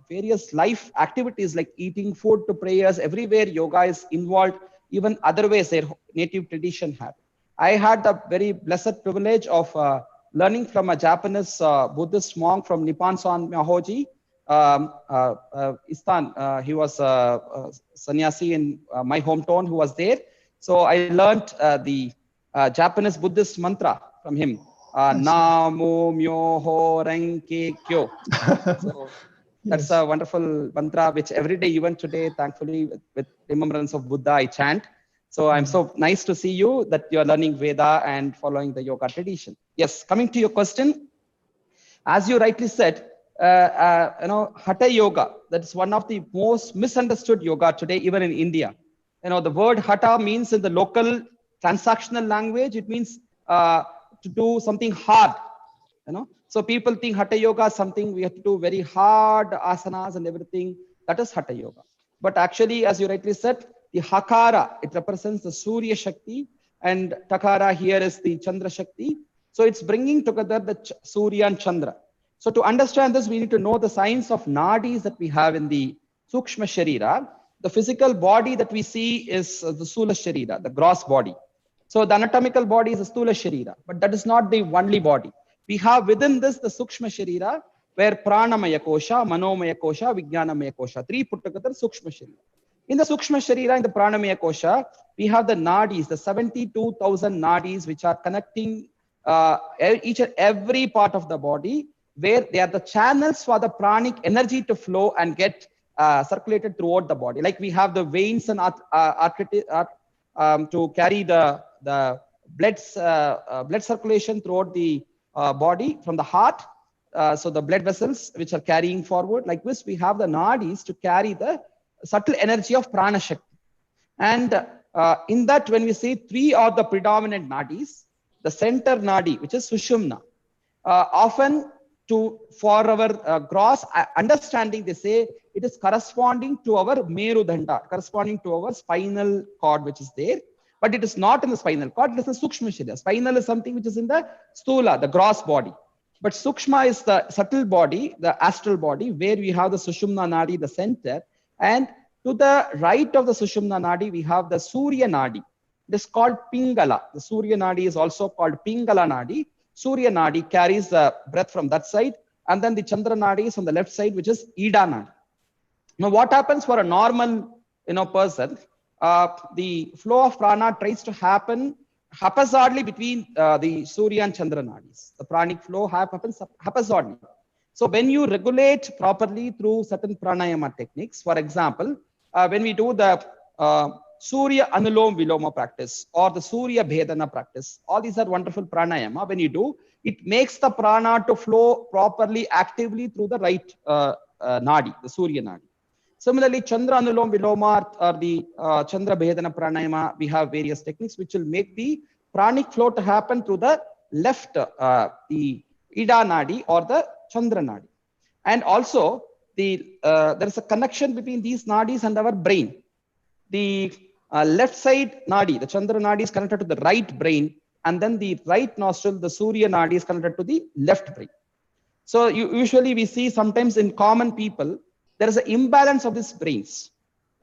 various life activities like eating food to prayers. Everywhere yoga is involved, even other ways their native tradition have. I had the very blessed privilege of learning from a Japanese Buddhist monk from Nipponsan Mahoji, Istan. He was a sannyasi in my hometown who was there. So I learned the Japanese Buddhist mantra from him. Namo Myoho Renge Kyo. So that's a wonderful mantra which every day, even today, thankfully, with remembrance of Buddha, I chant. So I'm so nice to see you that you're learning Veda and following the yoga tradition. Yes, coming to your question, as you rightly said, Hatha Yoga, that's one of the most misunderstood yoga today, even in India. The word Hatha means in the local transactional language, it means to do something hard. So people think Hatha Yoga is something we have to do very hard asanas and everything. That is Hatha Yoga. But actually, as you rightly said, the Hakara, it represents the Surya Shakti, and Takara here is the Chandra Shakti. So it's bringing together the Surya and Chandra. So to understand this, we need to know the science of nadis that we have in the Sukshma Sharira. The physical body that we see is the Sula Sharira, the gross body. So the anatomical body is the Stula Sharira, but that is not the only body. We have within this the Sukshma Sharira, where Pranamaya Kosha, Manomaya Kosha, Vijnanamaya Kosha, three put together Sukshma Sharira. In the Sukshma Sharira, in the Pranamaya Kosha, we have the nadis, the 72,000 nadis, which are connecting each and every part of the body, where they are the channels for the pranic energy to flow and get circulated throughout the body. Like we have the veins and to carry the blood circulation throughout the body from the heart. So the blood vessels which are carrying forward. Like this, we have the nadis to carry the subtle energy of prana shakti. And in that, when we say three are the predominant nadis, the center nadi, which is Sushumna, often for our gross understanding, they say it is corresponding to our Merudanda, corresponding to our spinal cord, which is there. But it is not in the spinal cord, it is in Sukshma Sharira. Spinal is something which is in the Stula, the gross body. But Sukshma is the subtle body, the astral body, where we have the Sushumna Nadi, the center. And to the right of the Sushumna Nadi, we have the Surya Nadi. It is called Pingala. The Surya Nadi is also called Pingala Nadi. Surya Nadi carries the breath from that side. And then the Chandra Nadi is on the left side, which is Ida Nadi. Now, what happens for a normal person? The flow of prana tries to happen haphazardly between the Surya and Chandra Nadis. The pranic flow happens haphazardly. So when you regulate properly through certain pranayama techniques, for example, when we do the Surya Anulom Viloma practice or the Surya Bhedana practice, all these are wonderful pranayama. When you do, it makes the prana to flow properly, actively through the right nadi, the Surya Nadi. Similarly, Chandra Anulom Viloma or the Chandra Bhedana pranayama, we have various techniques which will make the pranic flow to happen through the left, the Ida Nadi or the Chandra Nadi. And also, there is a connection between these nadis and our brain. The left side nadi, the Chandra Nadi, is connected to the right brain, and then the right nostril, the Surya Nadi, is connected to the left brain. So usually we see sometimes in common people, there is an imbalance of these brains.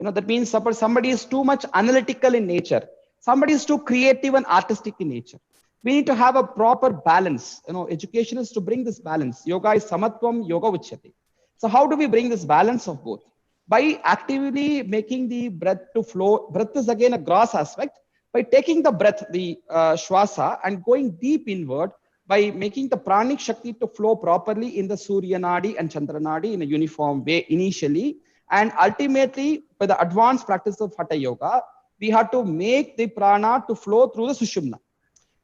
That means suppose somebody is too much analytical in nature, somebody is too creative and artistic in nature. We need to have a proper balance. Education is to bring this balance. Yoga is samatvam, yoga uchyate. So how do we bring this balance of both? By actively making the breath to flow. Breath is again a gross aspect. By taking the breath, the shwasa, and going deep inward, by making the pranic shakti to flow properly in the Surya Nadi and Chandra Nadi in a uniform way initially. And ultimately, by the advanced practice of Hatha Yoga, we have to make the prana to flow through the Sushumna.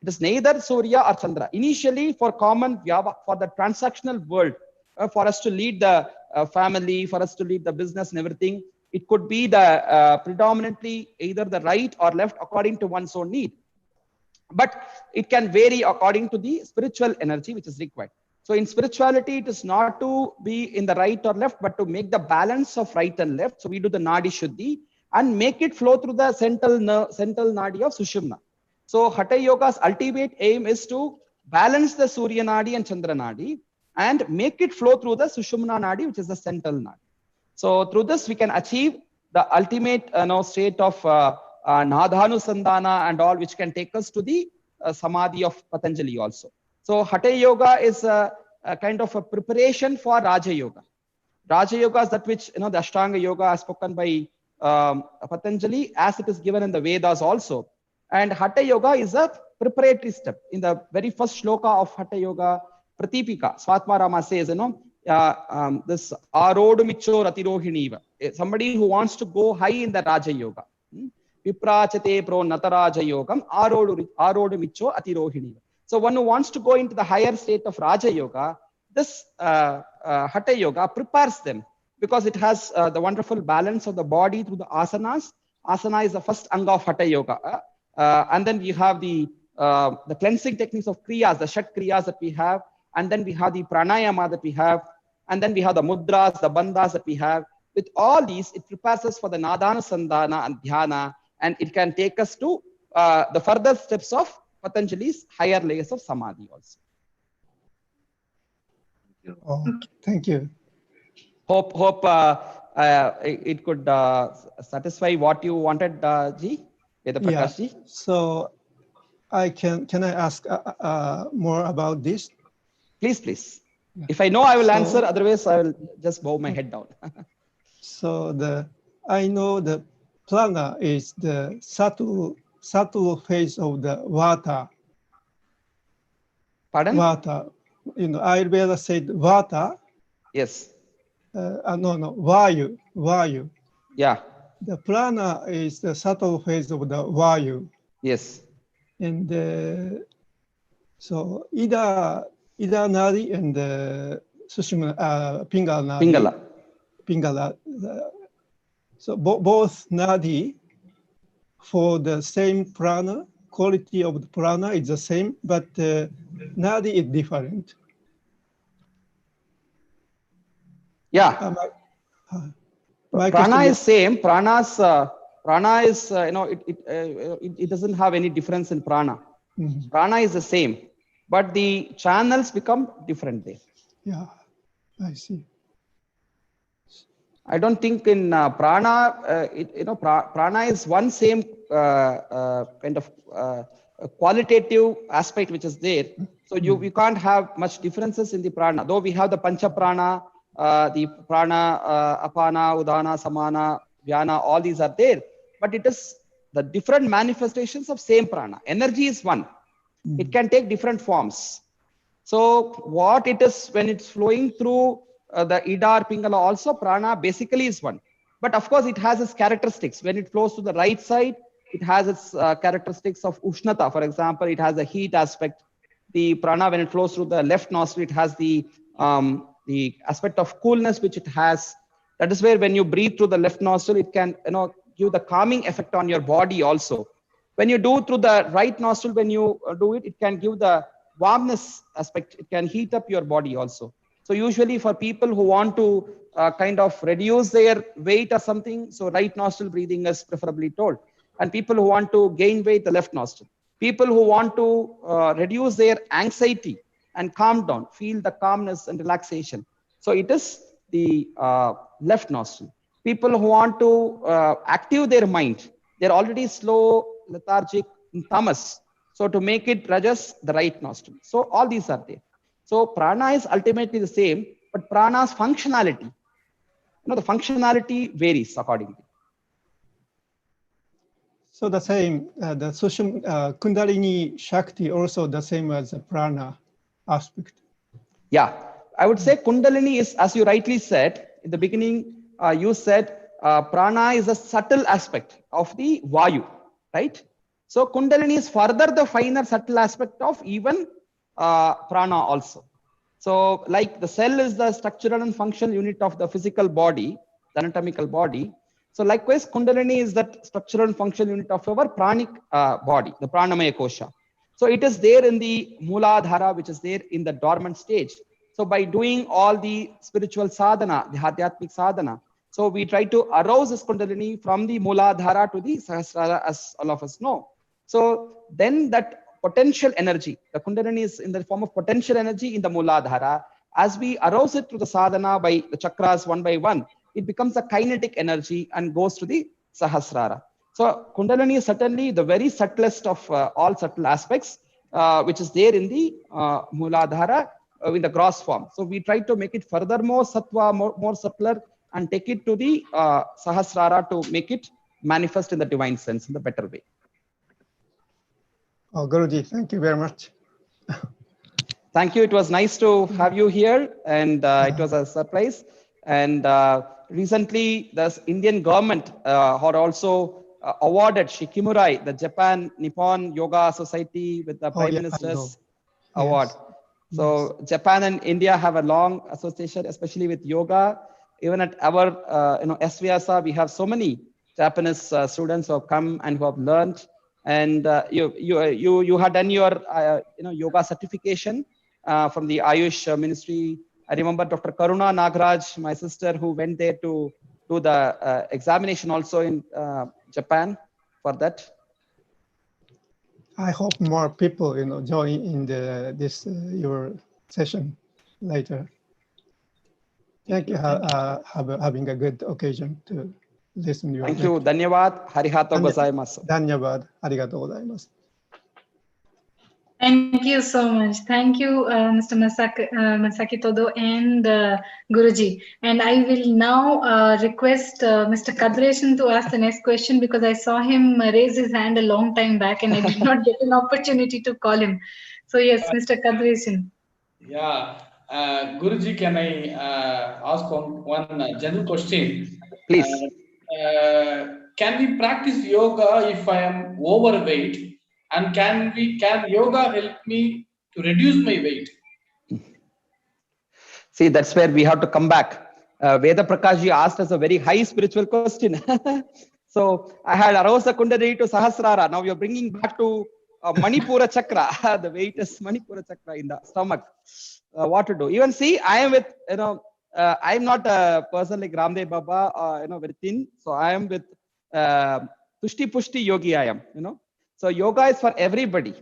It is neither Surya or Chandra. Initially, for common, for the transactional world, for us to lead the family, for us to lead the business and everything. It could be the predominantly either the right or left according to one's own need. But it can vary according to the spiritual energy which is required. So in spirituality, it is not to be in the right or left, but to make the balance of right and left. So we do the Nadi Shuddhi and make it flow through the central Nadi of Sushumna. So Hatha Yoga's ultimate aim is to balance the Surya Nadi and Chandra Nadi and make it flow through the Sushumna Nadi, which is the central Nadi. So through this, we can achieve the ultimate state of Nadhanusandhana and all, which can take us to the Samadhi of Patanjali also. So Hatha Yoga is a kind of a preparation for Raja Yoga. Raja Yoga is that which, the Ashtanga Yoga as spoken by Patanjali, as it is given in the Vedas also. And Hatha Yoga is a preparatory step. In the very first shloka of Hatha Yoga, Pratipika, Swatmarama says, this Arodumicho Ratirohiniva, somebody who wants to go high in the Raja Yoga. Viprachate pro Nataraja Yogam, Arodumicho Atirohiniva. So one who wants to go into the higher state of Raja Yoga, this Hatha Yoga prepares them because it has the wonderful balance of the body through the asanas. Asana is the first anga of Hatha Yoga. And then we have the cleansing techniques of kriyas, the shat kriyas that we have. And then we have the pranayama that we have. And then we have the mudras, the bandhas that we have. With all these, it prepares us for the Nadhanusandhana and Dhyana. And it can take us to the further steps of Patanjali's higher layers of Samadhi also. Oh, thank you. Hope it could satisfy what you wanted, Ji, Vedaprakash Ji. So can I ask more about this? Please. Yeah. If I know, I will answer. Otherwise, I will just bow my head down. So I know the prana is the subtle phase of the vata. Pardon? Vata. Ayurveda said vata. Yes. No, vayu. Yeah. The prana is the subtle phase of the vayu. Yes. And so Ida Nadi and Sushumna, Pingala Nadi. Pingala. So both Nadi for the same prana, quality of the prana is the same, but Nadi is different. Yeah. Prana is same. Prana is it doesn't have any difference in prana. Mm-hmm. Prana is the same, but the channels become different there. Yeah, I see. I don't think in prana, prana is one same kind of qualitative aspect which is there. So we can't have much differences in the prana. Though we have the pancha prana, the prana, apana, udana, samana, vyana, all these are there. But it is the different manifestations of same prana. Energy is one. It can take different forms. So what it is when it's flowing through the Ida or Pingala also, prana basically is one. But of course, it has its characteristics. When it flows to the right side, it has its characteristics of Ushnata. For example, it has the heat aspect. The prana, when it flows through the left nostril, it has the aspect of coolness which it has. That is where when you breathe through the left nostril, it can give the calming effect on your body also. When you do through the right nostril, when you do it, it can give the warmness aspect. It can heat up your body also. So usually for people who want to kind of reduce their weight or something, so right nostril breathing is preferably told. And people who want to gain weight, the left nostril. People who want to reduce their anxiety and calm down, feel the calmness and relaxation. So it is the left nostril. People who want to active their mind, they're already slow, lethargic, in tamas. So to make it rajas, the right nostril. So all these are there. So prana is ultimately the same, but prana's functionality, the functionality varies accordingly. So the same, the Kundalini Shakti also the same as the prana aspect. Yeah, I would say Kundalini is, as you rightly said in the beginning, you said prana is a subtle aspect of the Vayu, right? So Kundalini is further the finer subtle aspect of even prana also. So like the cell is the structural and functional unit of the physical body, the anatomical body. So likewise, Kundalini is that structural and functional unit of our pranic body, the Pranamaya Kosha. So it is there in the Mooladhara, which is there in the dormant stage. So by doing all the spiritual sadhana, the Adhyatmic sadhana, so we try to arouse this Kundalini from the Mooladhara to the Sahasrara, as all of us know. So then that potential energy, the Kundalini is in the form of potential energy in the Mooladhara. As we arouse it through the sadhana by the chakras one by one, it becomes a kinetic energy and goes to the Sahasrara. So Kundalini is certainly the very subtlest of all subtle aspects, which is there in the Mooladhara in the gross form. So we try to make it furthermore sattva, more subtler, and take it to the Sahasrara to make it manifest in the divine sense in the better way. Oh, Guruji, thank you very much. Thank you. It was nice to have you here, and it was a surprise. And recently, the Indian government had also awarded Shikimurai, the Japan Nippon Yoga Society, with the Prime Minister's award. Yes. So Japan and India have a long association, especially with yoga. Even at our SVSA, we have so many Japanese students who have come and who have learned. And you had done your yoga certification from the Ayush Ministry. I remember Dr. Karuna Nagraj, my sister, who went there to do the examination also in Japan for that. I hope more people, join in this your session later. Thank you having a good occasion to listen to your Thank you. Dhanyavad. Harihato gozaimasu. Dhanyavad. Arigatou gozaimasu. Thank you so much. Thank you, Mr. Masaki Todo and Guruji. And I will now request Mr. Kadreshan to ask the next question, because I saw him raise his hand a long time back and I did not get an opportunity to call him. So yes, Mr. Kadreshan. Yeah, Guruji, can I ask one general question? Please. Can we practice yoga if I am overweight? And can yoga help me to reduce my weight? See, that's where we have to come back. Veda Prakashji asked us a very high spiritual question. So I had aroused the Kundalini to Sahasrara. Now you're bringing back to Manipura Chakra. The weight is Manipura Chakra in the stomach. What to do? Even see, I am with, I'm not a person like Ramdev Baba, very thin. So I am with Tushti Pushti Yogi I am, So yoga is for everybody.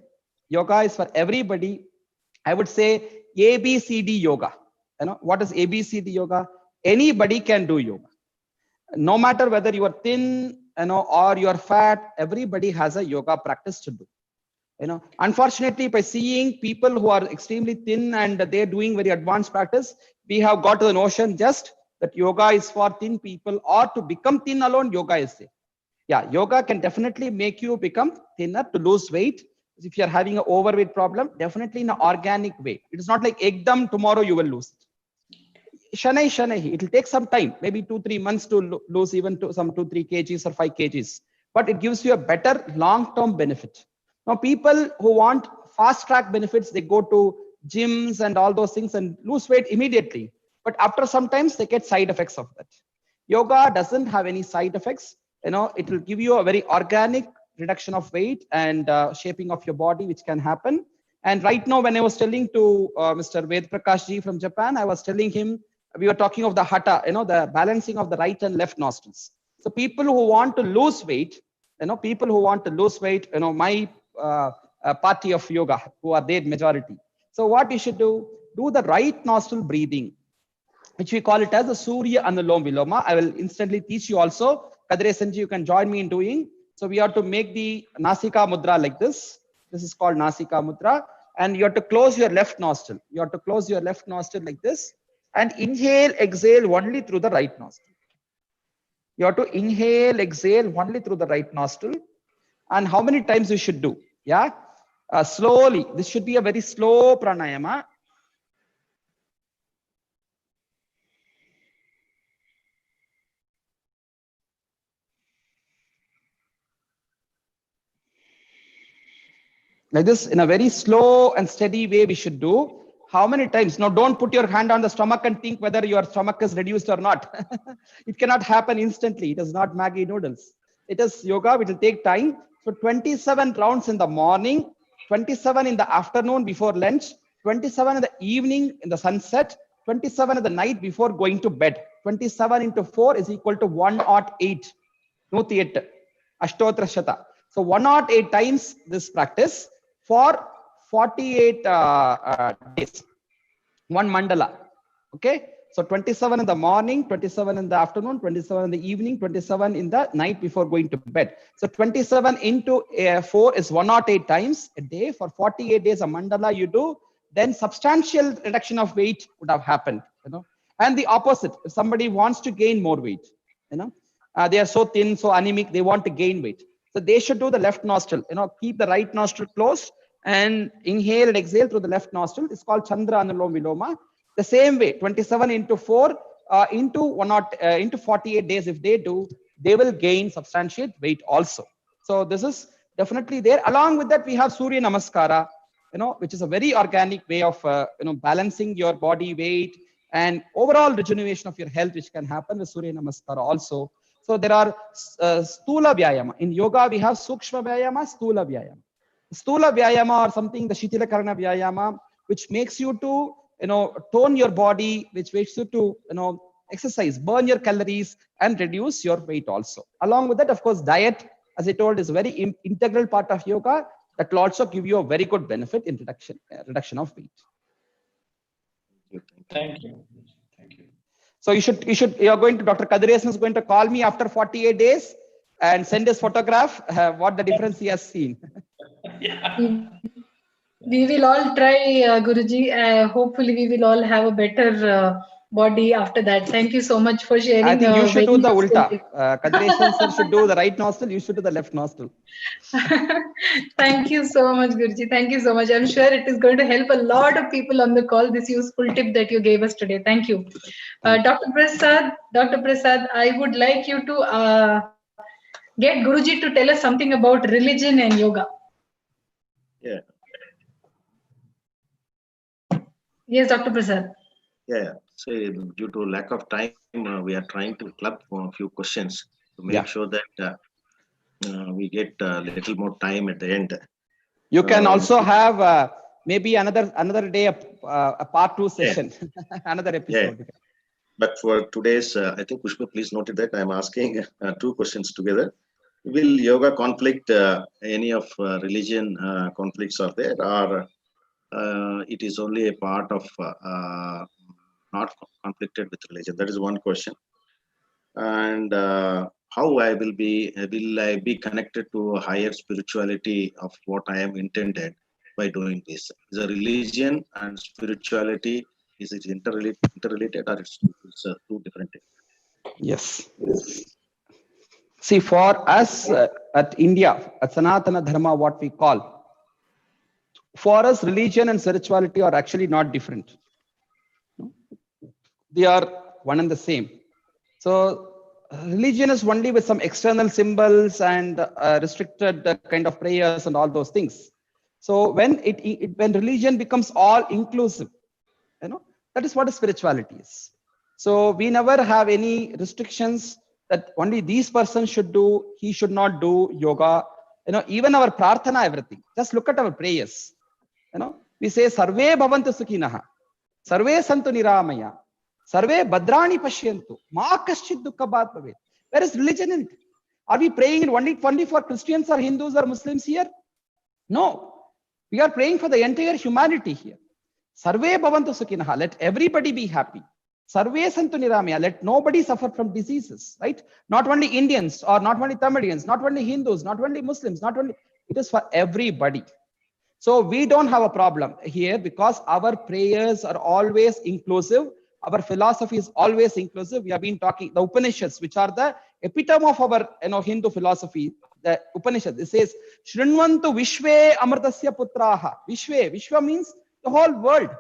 Yoga is for everybody. I would say ABCD yoga. What is ABCD yoga? Anybody can do yoga. No matter whether you are thin, or you are fat, everybody has a yoga practice to do. Unfortunately, by seeing people who are extremely thin and they're doing very advanced practice, we have got to the notion just that yoga is for thin people, or to become thin alone, yoga is there. Yeah, yoga can definitely make you become thinner, to lose weight. If you're having an overweight problem, definitely in an organic way. It is not like ekdam tomorrow you will lose it. Shanai, it will take some time, maybe 2-3 months to lose even to some 2-3 kgs or 5 kgs. But it gives you a better long-term benefit. Now, people who want fast-track benefits, they go to gyms and all those things and lose weight immediately. But after some times, they get side effects of that. Yoga doesn't have any side effects. It will give you a very organic reduction of weight and shaping of your body, which can happen. And right now, when I was telling to Mr. Ved Prakash ji from Japan, I was telling him, we were talking of the hatha, the balancing of the right and left nostrils. So people who want to lose weight, my party of yoga, who are there majority. So what you should do the right nostril breathing, which we call it as the Surya Anulom Viloma. I will instantly teach you also. Kadreshan ji, you can join me in doing. So we have to make the Nasika Mudra like this. This is called Nasika Mudra. And you have to close your left nostril. You have to close your left nostril like this. And inhale, exhale only through the right nostril. You have to inhale, exhale only through the right nostril. And how many times you should do? Yeah. Slowly. This should be a very slow pranayama. Like this, in a very slow and steady way we should do. how many times? Now, don't put your hand on the stomach and think whether your stomach is reduced or not. It cannot happen instantly. It is not Maggi noodles. It is yoga. It will take time. So 27 rounds in the morning, 27 in the afternoon before lunch, 27 in the evening in the sunset, 27 in the night before going to bed. 27 into 4 is equal to 108. No theatre. Ashtotra Shata. So 108 times this practice for 48 days. One mandala. Okay. So 27 in the morning, 27 in the afternoon, 27 in the evening, 27 in the night before going to bed. So 27 into 4 is 108 times a day. For 48 days, a mandala you do, then substantial reduction of weight would have happened, And the opposite, if somebody wants to gain more weight, they are so thin, so anemic, they want to gain weight. So they should do the left nostril, keep the right nostril closed and inhale and exhale through the left nostril. It's called Chandra Anulom Viloma. The same way, 27 into 4 into 48 days, if they do, they will gain substantial weight also. So this is definitely there. Along with that, we have Surya Namaskara, which is a very organic way of, balancing your body weight and overall rejuvenation of your health, which can happen with Surya Namaskara also. So there are Stula Vyayama. In yoga, we have Sukshma Vyayama, Stula Vyayama. Stula Vyayama or something, the Shitilakarana Vyayama, which makes you to, tone your body, which makes you to, exercise, burn your calories and reduce your weight also. Along with that, of course, diet, as I told, is a very integral part of yoga that will also give you a very good benefit in reduction of weight. Thank you. Thank you. So you're going to, Dr. Kadriasan is going to call me after 48 days and send his photograph, what the difference he has seen. Yeah. We will all try, Guruji. Hopefully, we will all have a better body after that. Thank you so much for sharing. I think you should do the ulta. Kadriasan sir should do the right nostril. You should do the left nostril. Thank you so much, Guruji. Thank you so much. I'm sure it is going to help a lot of people on the call, this useful tip that you gave us today. Thank you. Dr. Prasad, I would like you to get Guruji to tell us something about religion and yoga. Yeah. Yes, Dr. Prasad. Yeah. So due to lack of time, we are trying to club a few questions to make sure that we get a little more time at the end. You can also have maybe another day a part 2 session, another episode. Yeah. But for today's, I think Pushpa, please note that I'm asking 2 questions together. Will yoga conflict any of religion conflicts are there, or it is only a part of not conflicted with religion? That is one question. And how will I be connected to a higher spirituality of what I am intended by doing this? Is a religion and spirituality, is it interrelated or it's two different things? Yes. See, for us at India, at Sanatana Dharma, what we call, for us, religion and spirituality are actually not different. They are one and the same. So religion is only with some external symbols and restricted kind of prayers and all those things. So when when religion becomes all inclusive, that is what spirituality is. So we never have any restrictions that only these persons should do, he should not do yoga. Even our prarthana, everything. Just look at our prayers. We say Sarve Bhavantu Sukhinaha, Sarve Santu Niramaya, Sarve Badrani Pashyantu, Ma Kaschid Dukkha Bhat Bhavet. Where is religion in it? Are we praying only for Christians or Hindus or Muslims here? No. We are praying for the entire humanity here. Sarve Bhavantu Sukhinaha, let everybody be happy. Sarve Santu Niramaya, let nobody suffer from diseases, right? Not only Indians or not only Tamilians, not only Hindus, not only Muslims, it is for everybody. So we don't have a problem here because our prayers are always inclusive. Our philosophy is always inclusive. We have been talking, the Upanishads, which are the epitome of our Hindu philosophy. The Upanishad, it says, Shrinvantu Vishve Amritasya Putraha. Vishva means the whole world.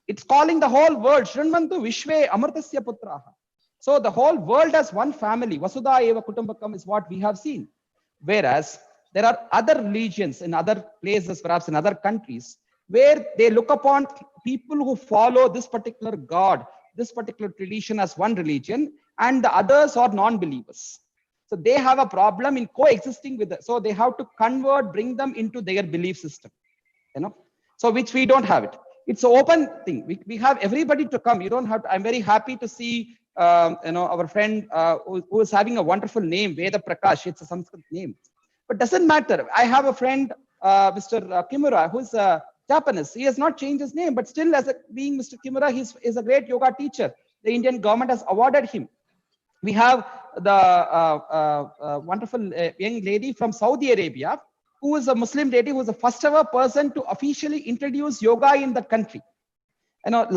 It's calling the whole world. Shrinvantu Vishve Amritasya Putraha. So the whole world as one family. Vasudha Eva Kutumbakam is what we have seen. Whereas there are other religions in other places, perhaps in other countries, where they look upon people who follow this particular God, this particular tradition as one religion, and the others are non-believers. So they have a problem in coexisting with it. So they have to convert, bring them into their belief system, so which we don't have it. It's an open thing. We have everybody to come. You don't have to. I'm very happy to see, our friend who is having a wonderful name, Veda Prakash. It's a Sanskrit name, but doesn't matter. I have a friend, Mr. Kimura, who's Japanese. He has not changed his name, but still, being Mr. Kimura, he's a great yoga teacher. The Indian government has awarded him. We have the wonderful young lady from Saudi Arabia, who is a Muslim lady, who is the first ever person to officially introduce yoga in the country.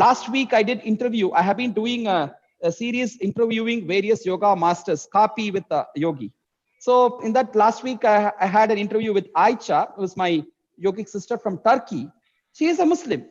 Last week I did interview. I have been doing a series interviewing various yoga masters, copy with the yogi. So in that last week, I had an interview with Aicha, who is my yogic sister from Turkey. She is a Muslim.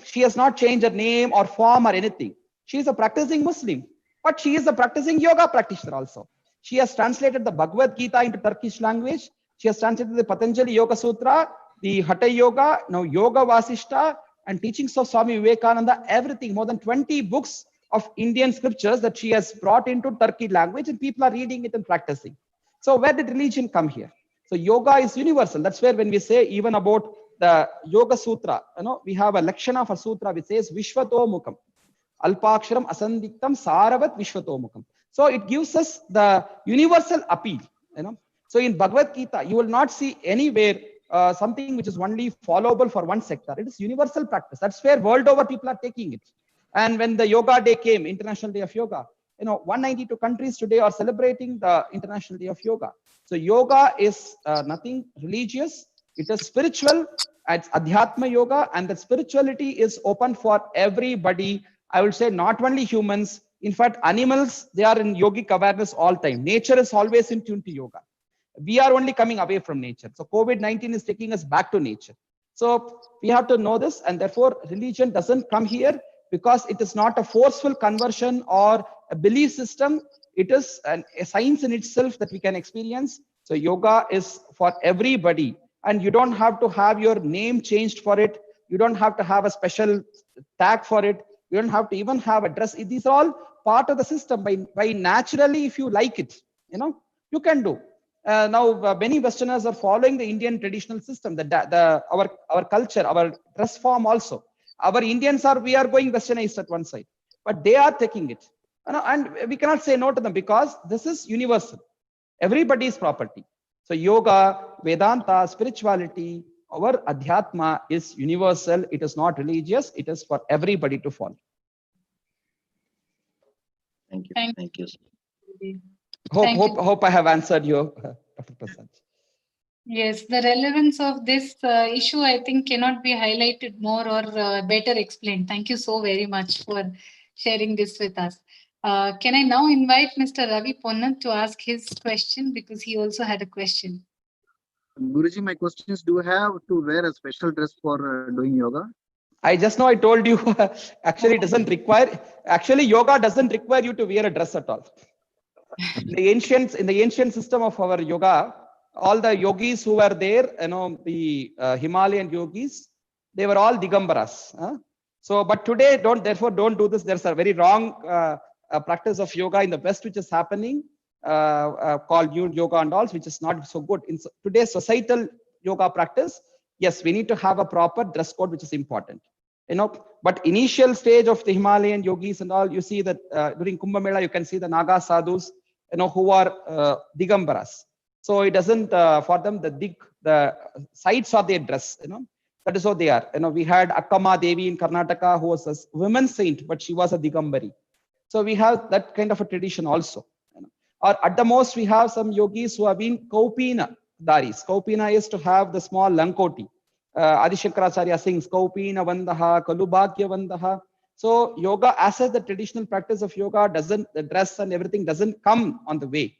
She has not changed her name or form or anything. She is a practicing Muslim, but she is a practicing yoga practitioner also. She has translated the Bhagavad Gita into Turkish language. She has translated the Patanjali Yoga Sutra, the Hatha Yoga, now Yoga Vasishta, and teachings of Swami Vivekananda, everything, more than 20 books of Indian scriptures that she has brought into Turkey language, and people are reading it and practicing. So where did religion come here? So yoga is universal. That's where when we say even about the Yoga Sutra, we have a Lakshana for Sutra which says Vishwato Mukham, Alpaksharam Asandiktam Saravat Vishwato Mukham. So it gives us the universal appeal. So in Bhagavad Gita, you will not see anywhere something which is only followable for one sector. It is universal practice. That's where world over people are taking it. And when the Yoga Day came, International Day of Yoga, 192 countries today are celebrating the International Day of Yoga. So yoga is nothing religious. It is spiritual. It's Adhyatma Yoga, and the spirituality is open for everybody. I would say not only humans. In fact, animals, they are in yogic awareness all time. Nature is always in tune to yoga. We are only coming away from nature. So COVID-19 is taking us back to nature. So we have to know this, and therefore religion doesn't come here because it is not a forceful conversion or a belief system. It is a science in itself that we can experience. So yoga is for everybody, and you don't have to have your name changed for it. You don't have to have a special tag for it. You don't have to even have a dress. These are all part of the system. By naturally, if you like it, you can do. Now, many Westerners are following the Indian traditional system, our culture, our dress form also. Our Indians we are going Westernized at one side, but they are taking it. And we cannot say no to them because this is universal. Everybody's property. So yoga, Vedanta, spirituality, our Adhyatma is universal. It is not religious. It is for everybody to follow. Thank you. Thank you. Hope I have answered you, Dr. Prasad. Yes, the relevance of this issue, I think, cannot be highlighted more or better explained. Thank you so very much for sharing this with us. Can I now invite Mr. Ravi Ponnant to ask his question, because he also had a question. Guruji, my question is, do you have to wear a special dress for doing yoga? I told you, actually it doesn't require, yoga doesn't require you to wear a dress at all. In the ancient system of our yoga, all the yogis who were there, the Himalayan yogis, they were all Digambaras. So, but today, don't do this. There's a very wrong practice of yoga in the West, which is happening, called new yoga and all, which is not so good. In today's societal yoga practice, yes, we need to have a proper dress code, which is important. But initial stage of the Himalayan yogis and all, you see that during Kumbh Mela, you can see the Naga sadhus, who are Digambaras. So it doesn't, for them, the sides of their dress, that is how they are. We had Akkama Devi in Karnataka, who was a women saint, but she was a Digambari. So we have that kind of a tradition also. Or at the most, we have some yogis who have been Kaupina Daris. Kaupina is to have the small Lankoti. Adi Shankaracharya sings Kaupina Vandaha, Kalubhagya Vandaha. So yoga, as the traditional practice of yoga, the dress and everything doesn't come on the way.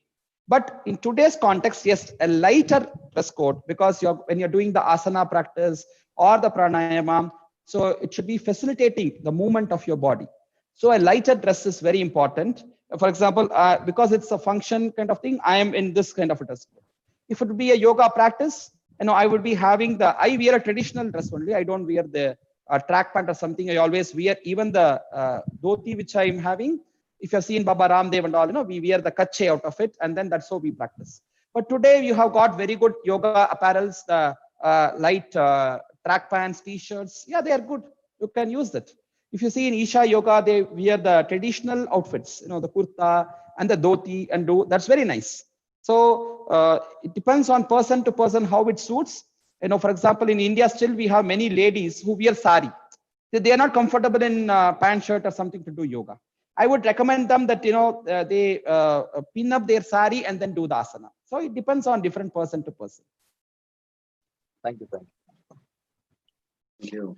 But in today's context, yes, a lighter dress code, because when you're doing the asana practice or the pranayama, so it should be facilitating the movement of your body. So a lighter dress is very important. For example, because it's a function kind of thing, I am in this kind of a dress code. If it would be a yoga practice, I would be having I wear a traditional dress only. I don't wear the track pant or something, I always wear even the dhoti which I'm having. If you've seen Baba Ramdev and all, we wear the kache out of it, and then that's how we practice. But today you have got very good yoga apparels, the light track pants, t-shirts. Yeah, they are good. You can use that. If you see in Isha Yoga, they wear the traditional outfits, the kurta and the dhoti, and that's very nice. So it depends on person to person how it suits. For example, in India, still we have many ladies who wear sari. They are not comfortable in pant shirt or something to do yoga. I would recommend them that they pin up their sari and then do the asana. So it depends on different person to person. Thank you. Thank you.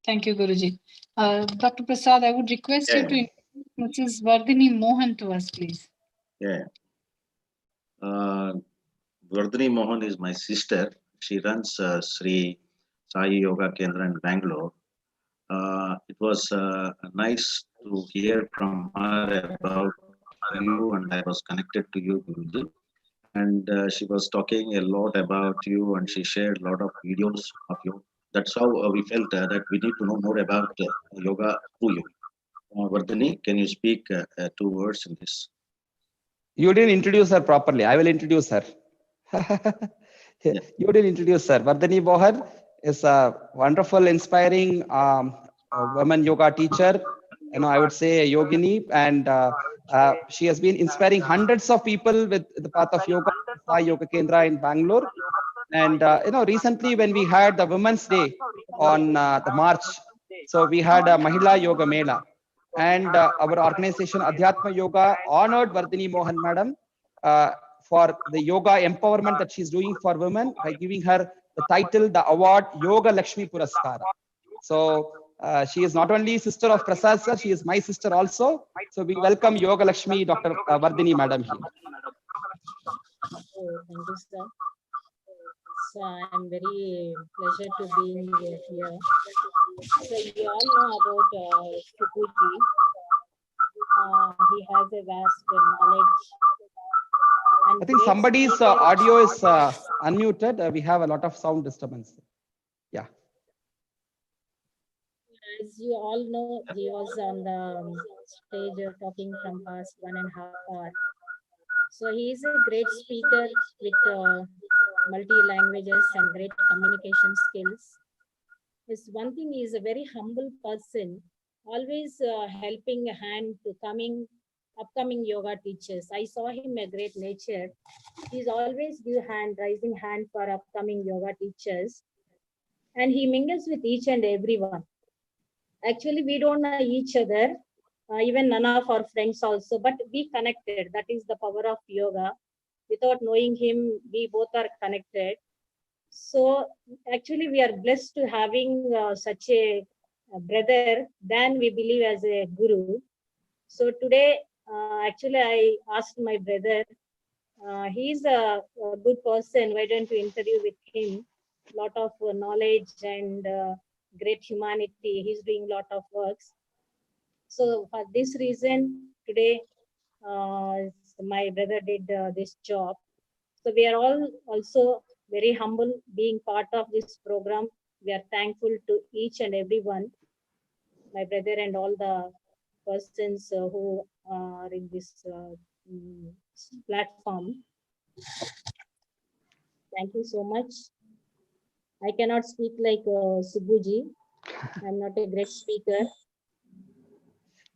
Thank you, Guruji. Dr. Prasad, I would request you to introduce Mrs. Vardhini Mohan to us, please. Yeah. Vardhini Mohan is my sister. She runs Sri Sai Yoga Kendra in Bangalore. It was nice to hear from her about you, and I was connected to you, Guruji. And she was talking a lot about you, and she shared a lot of videos of you. That's how we felt that we need to know more about yoga through you. Vardhini, can you speak 2 words in this? You didn't introduce her properly. I will introduce her. You didn't introduce her. Vardhini Mohan is a wonderful, inspiring woman yoga teacher. I would say a yogini, and she has been inspiring hundreds of people with the path of yoga, Sai Yoga Kendra in Bangalore. And recently when we had the Women's Day on the March, so we had a Mahila Yoga Mela, and our organization Adhyatma Yoga honored Vardhini Mohan Madam for the yoga empowerment that she's doing for women by giving her the title, the award, Yoga Lakshmi Puraskara. So she is not only sister of Prasad sir, she is my sister also. So we welcome Yoga Lakshmi, Dr. Vardhini Madam here. Thank you, sir. So I'm very pleasure to be here. So you all know about Sukuji. He has a vast knowledge. I think somebody's audio is unmuted. We have a lot of sound disturbance. Yeah. As you all know, he was on the stage talking from past 1.5 hours. So he is a great speaker with multi-languages and great communication skills. His one thing is a very humble person, always helping a hand to upcoming yoga teachers. I saw him a great nature. He's always raising hand for upcoming yoga teachers. And he mingles with each and everyone. Actually, we don't know each other, even none of our friends also, but we connected. That is the power of yoga. Without knowing him, we both are connected. So actually, we are blessed to having such a brother than we believe as a guru. So today, actually, I asked my brother, he's a good person. Why don't you interview with him? Lot of knowledge and great humanity. He's doing a lot of works. So for this reason, today, my brother did this job. So we are all also very humble being part of this program. We are thankful to each and everyone, my brother and all the persons who are in this platform. Thank you so much. I cannot speak like Subbuji. I'm not a great speaker.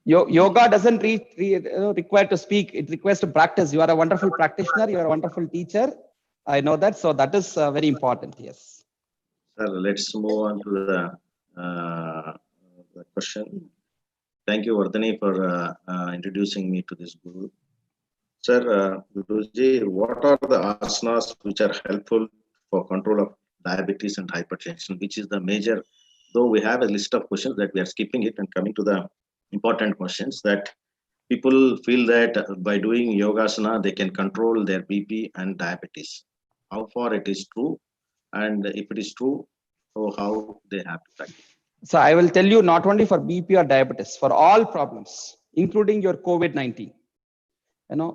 Yoga doesn't require to speak. It requires to practice. You are a wonderful practitioner. You are a wonderful teacher. I know that. So that is very important. Yes. Sir, let's move on to the question. Thank you, Vardhini, for introducing me to this guru. Sir, Guruji, what are the asanas which are helpful for control of diabetes and hypertension, which is the major, though we have a list of questions that we are skipping it and coming to the important questions, that people feel that by doing yogasana, they can control their BP and diabetes. How far it is true? And if it is true, so how they have to practice? So I will tell you, not only for BP or diabetes, for all problems, including your COVID-19.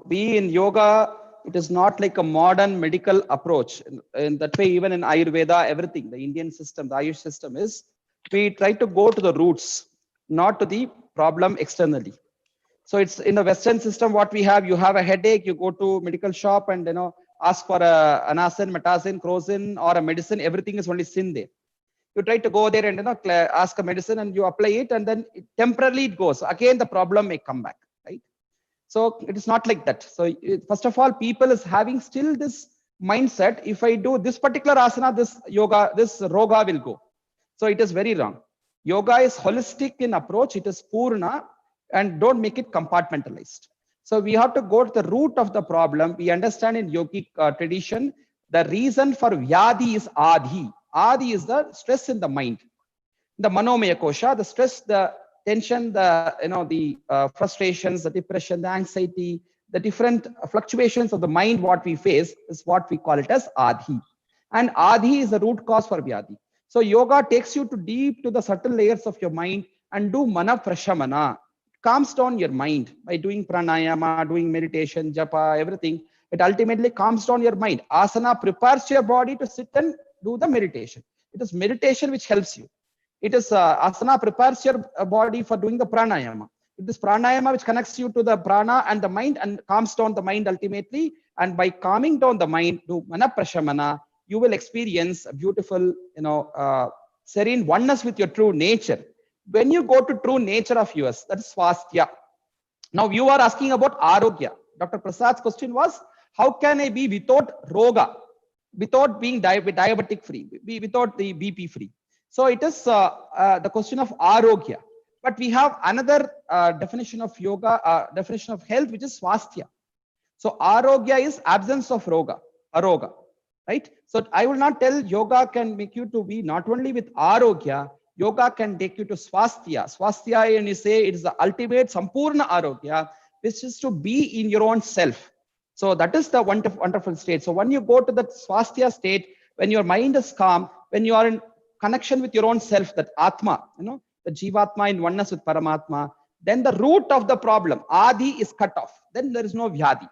We in yoga, it is not like a modern medical approach. In that way, even in Ayurveda, everything, the Indian system, the Ayush system is we try to go to the roots, not to the problem externally. So it's in the Western system, what we have, you have a headache, you go to medical shop and ask for a Anacin, Metazin, Crozin or a medicine, everything is only sin there. You try to go there and ask a medicine and you apply it, and then temporarily it goes. Again, the problem may come back, right? So it is not like that. So first of all, people is having still this mindset, if I do this particular asana, this yoga, this roga will go. So it is very wrong. Yoga is holistic in approach. It is purna, and don't make it compartmentalized. So we have to go to the root of the problem. We understand in yogic tradition, the reason for vyadhi is adhi. Adi is the stress in the mind. The manomaya kosha, the stress, the tension, the frustrations, the depression, the anxiety, the different fluctuations of the mind, what we face is what we call it as adhi. And adhi is the root cause for vyadhi. So yoga takes you to deep to the subtle layers of your mind and do mana prashamana. Calms down your mind by doing pranayama, doing meditation, japa, everything. It ultimately calms down your mind. Asana prepares your body to sit and do the meditation. It is meditation which helps you. It is asana prepares your body for doing the pranayama. It is pranayama which connects you to the prana and the mind and calms down the mind ultimately. And by calming down the mind, do mana prashamana, you will experience a beautiful, serene oneness with your true nature. When you go to true nature of yours, that is swasthya. Now you are asking about arogya. Dr. Prasad's question was, how can I be without roga, without being diabetic free, without the BP free? So it is the question of arogya. But we have another definition of yoga, definition of health, which is swasthya. So arogya is absence of roga, aroga, right? So I will not tell yoga can make you to be not only with arogya, yoga can take you to swasthya. Swasthya, and you say it is the ultimate sampurna arogya, which is to be in your own self. So that is the wonderful state. So when you go to that swasthya state, when your mind is calm, when you are in connection with your own self, that atma, the jivatma in oneness with paramatma, then the root of the problem, adi, is cut off. Then there is no vyadi.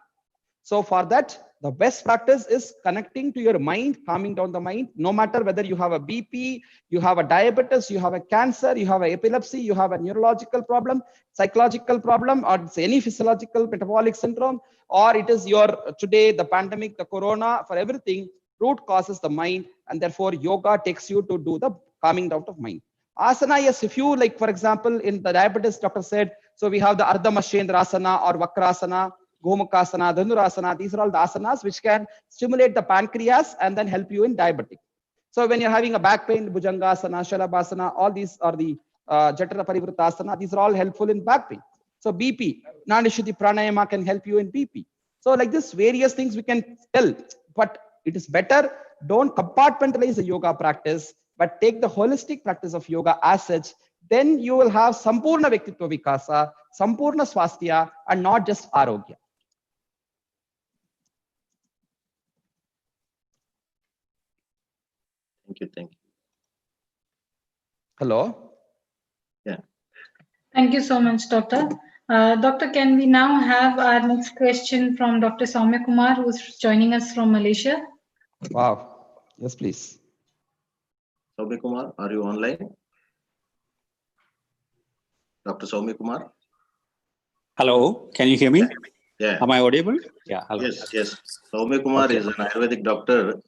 So for that, the best practice is connecting to your mind, calming down the mind, no matter whether you have a BP, you have a diabetes, you have a cancer, you have an epilepsy, you have a neurological problem, psychological problem, or it's any physiological metabolic syndrome, or it is your today, the pandemic, the corona, for everything, root causes the mind, and therefore yoga takes you to do the calming down of mind. Asana, yes, if you like, for example, in the diabetes, doctor said, so we have the Ardha Mashendrasana or Vakrasana, Gomukhasana, Dhanurasana. These are all the asanas which can stimulate the pancreas and then help you in diabetic. So when you're having a back pain, Bhujangasana, Shalabhasana, all these are the Jatara Parivritasana. These are all helpful in back pain. So BP, Nanishiti Pranayama can help you in BP. So like this, various things we can tell, but it is better, don't compartmentalize the yoga practice, but take the holistic practice of yoga as such. Then you will have Sampurna Vyaktitva Vikasa, Sampurna Swasthya, and not just Arogya. Thank you. Hello. Yeah. Thank you so much, Doctor. Doctor, can we now have our next question from Dr. Soumya Kumar, who's joining us from Malaysia? Wow. Yes, please. Soumya Kumar, are you online? Dr. Soumya Kumar? Hello, can you hear me? Yeah. Am I audible? Yeah. Hello. Yes. Soumya Kumar is an Ayurvedic doctor,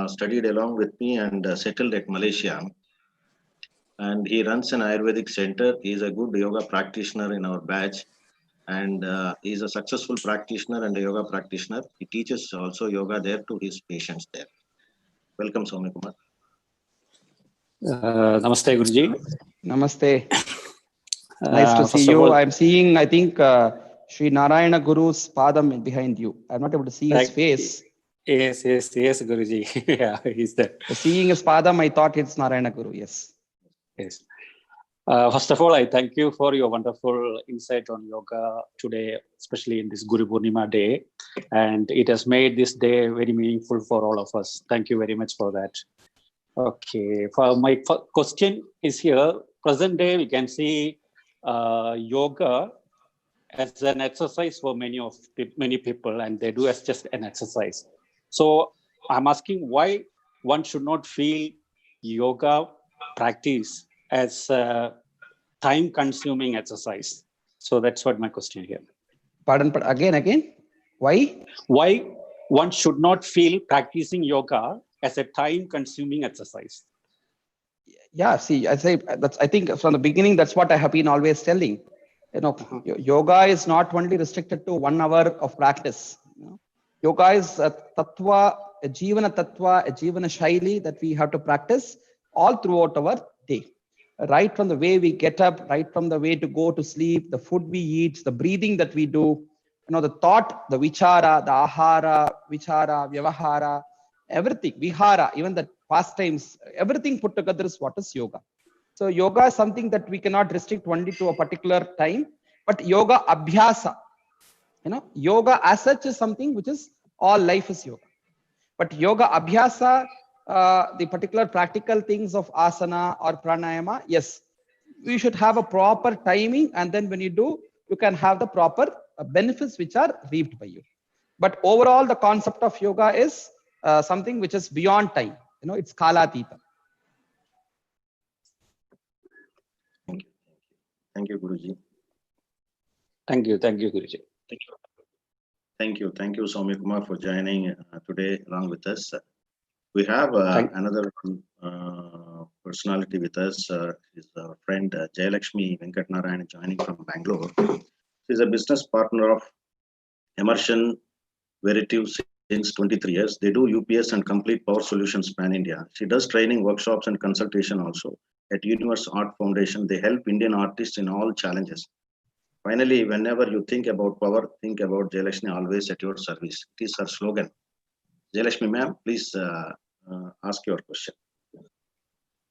studied along with me and settled at Malaysia. And he runs an Ayurvedic center. He is a good yoga practitioner in our batch. And he is a successful practitioner and a yoga practitioner. He teaches also yoga there to his patients there. Welcome, Soumya Kumar. Namaste, Guruji. Namaste. Nice to see you. I'm seeing, I think, Sri Narayana Guru's padam behind you. I'm not able to see his face. Yes, Guruji. Yeah, he's there. Seeing his padam, I thought it's Narayana Guru. Yes. First of all, I thank you for your wonderful insight on yoga today, especially in this Guru Purnima day. And it has made this day very meaningful for all of us. Thank you very much for that. Okay, for my question is here. Present day, we can see yoga as an exercise for many people, and they do as just an exercise. So I'm asking why one should not feel yoga practice as a time-consuming exercise? So that's what my question here. Pardon, again. Why? Why one should not feel practicing yoga as a time-consuming exercise? Yeah, see, I think from the beginning, that's what I have been always telling. Yoga is not only restricted to 1 hour of practice. Yoga is a tattva, a jivana tattva, a jivana shaili that we have to practice all throughout our day. Right from the way we get up, right from the way to go to sleep, the food we eat, the breathing that we do, the thought, the vichara, the ahara, vichara, vyavahara, everything, vihara, even the pastimes, everything put together is what is yoga. So yoga is something that we cannot restrict only to a particular time, but yoga abhyasa, yoga as such is something which is all life is yoga. But yoga abhyasa, the particular practical things of asana or pranayama, yes, we should have a proper timing, and then when you do, you can have the proper benefits which are reaped by you. But overall, the concept of yoga is something which is beyond time. It's kalatita. Thank you, Guruji. Thank you, Guruji. Thank you, Soumya Kumar, for joining today along with us. We have another personality with us. Is our friend Jayalakshmi Venkatnarayan joining from Bangalore. She's a business partner of Immersion Veritiv since 23 years. They do UPS and complete power solutions pan-India. She does training, workshops, and consultation also. At Universe Art Foundation, they help Indian artists in all challenges. Finally, whenever you think about power, think about Jayalakshmi, always at your service. It is her slogan. Jayalakshmi ma'am, please ask your question.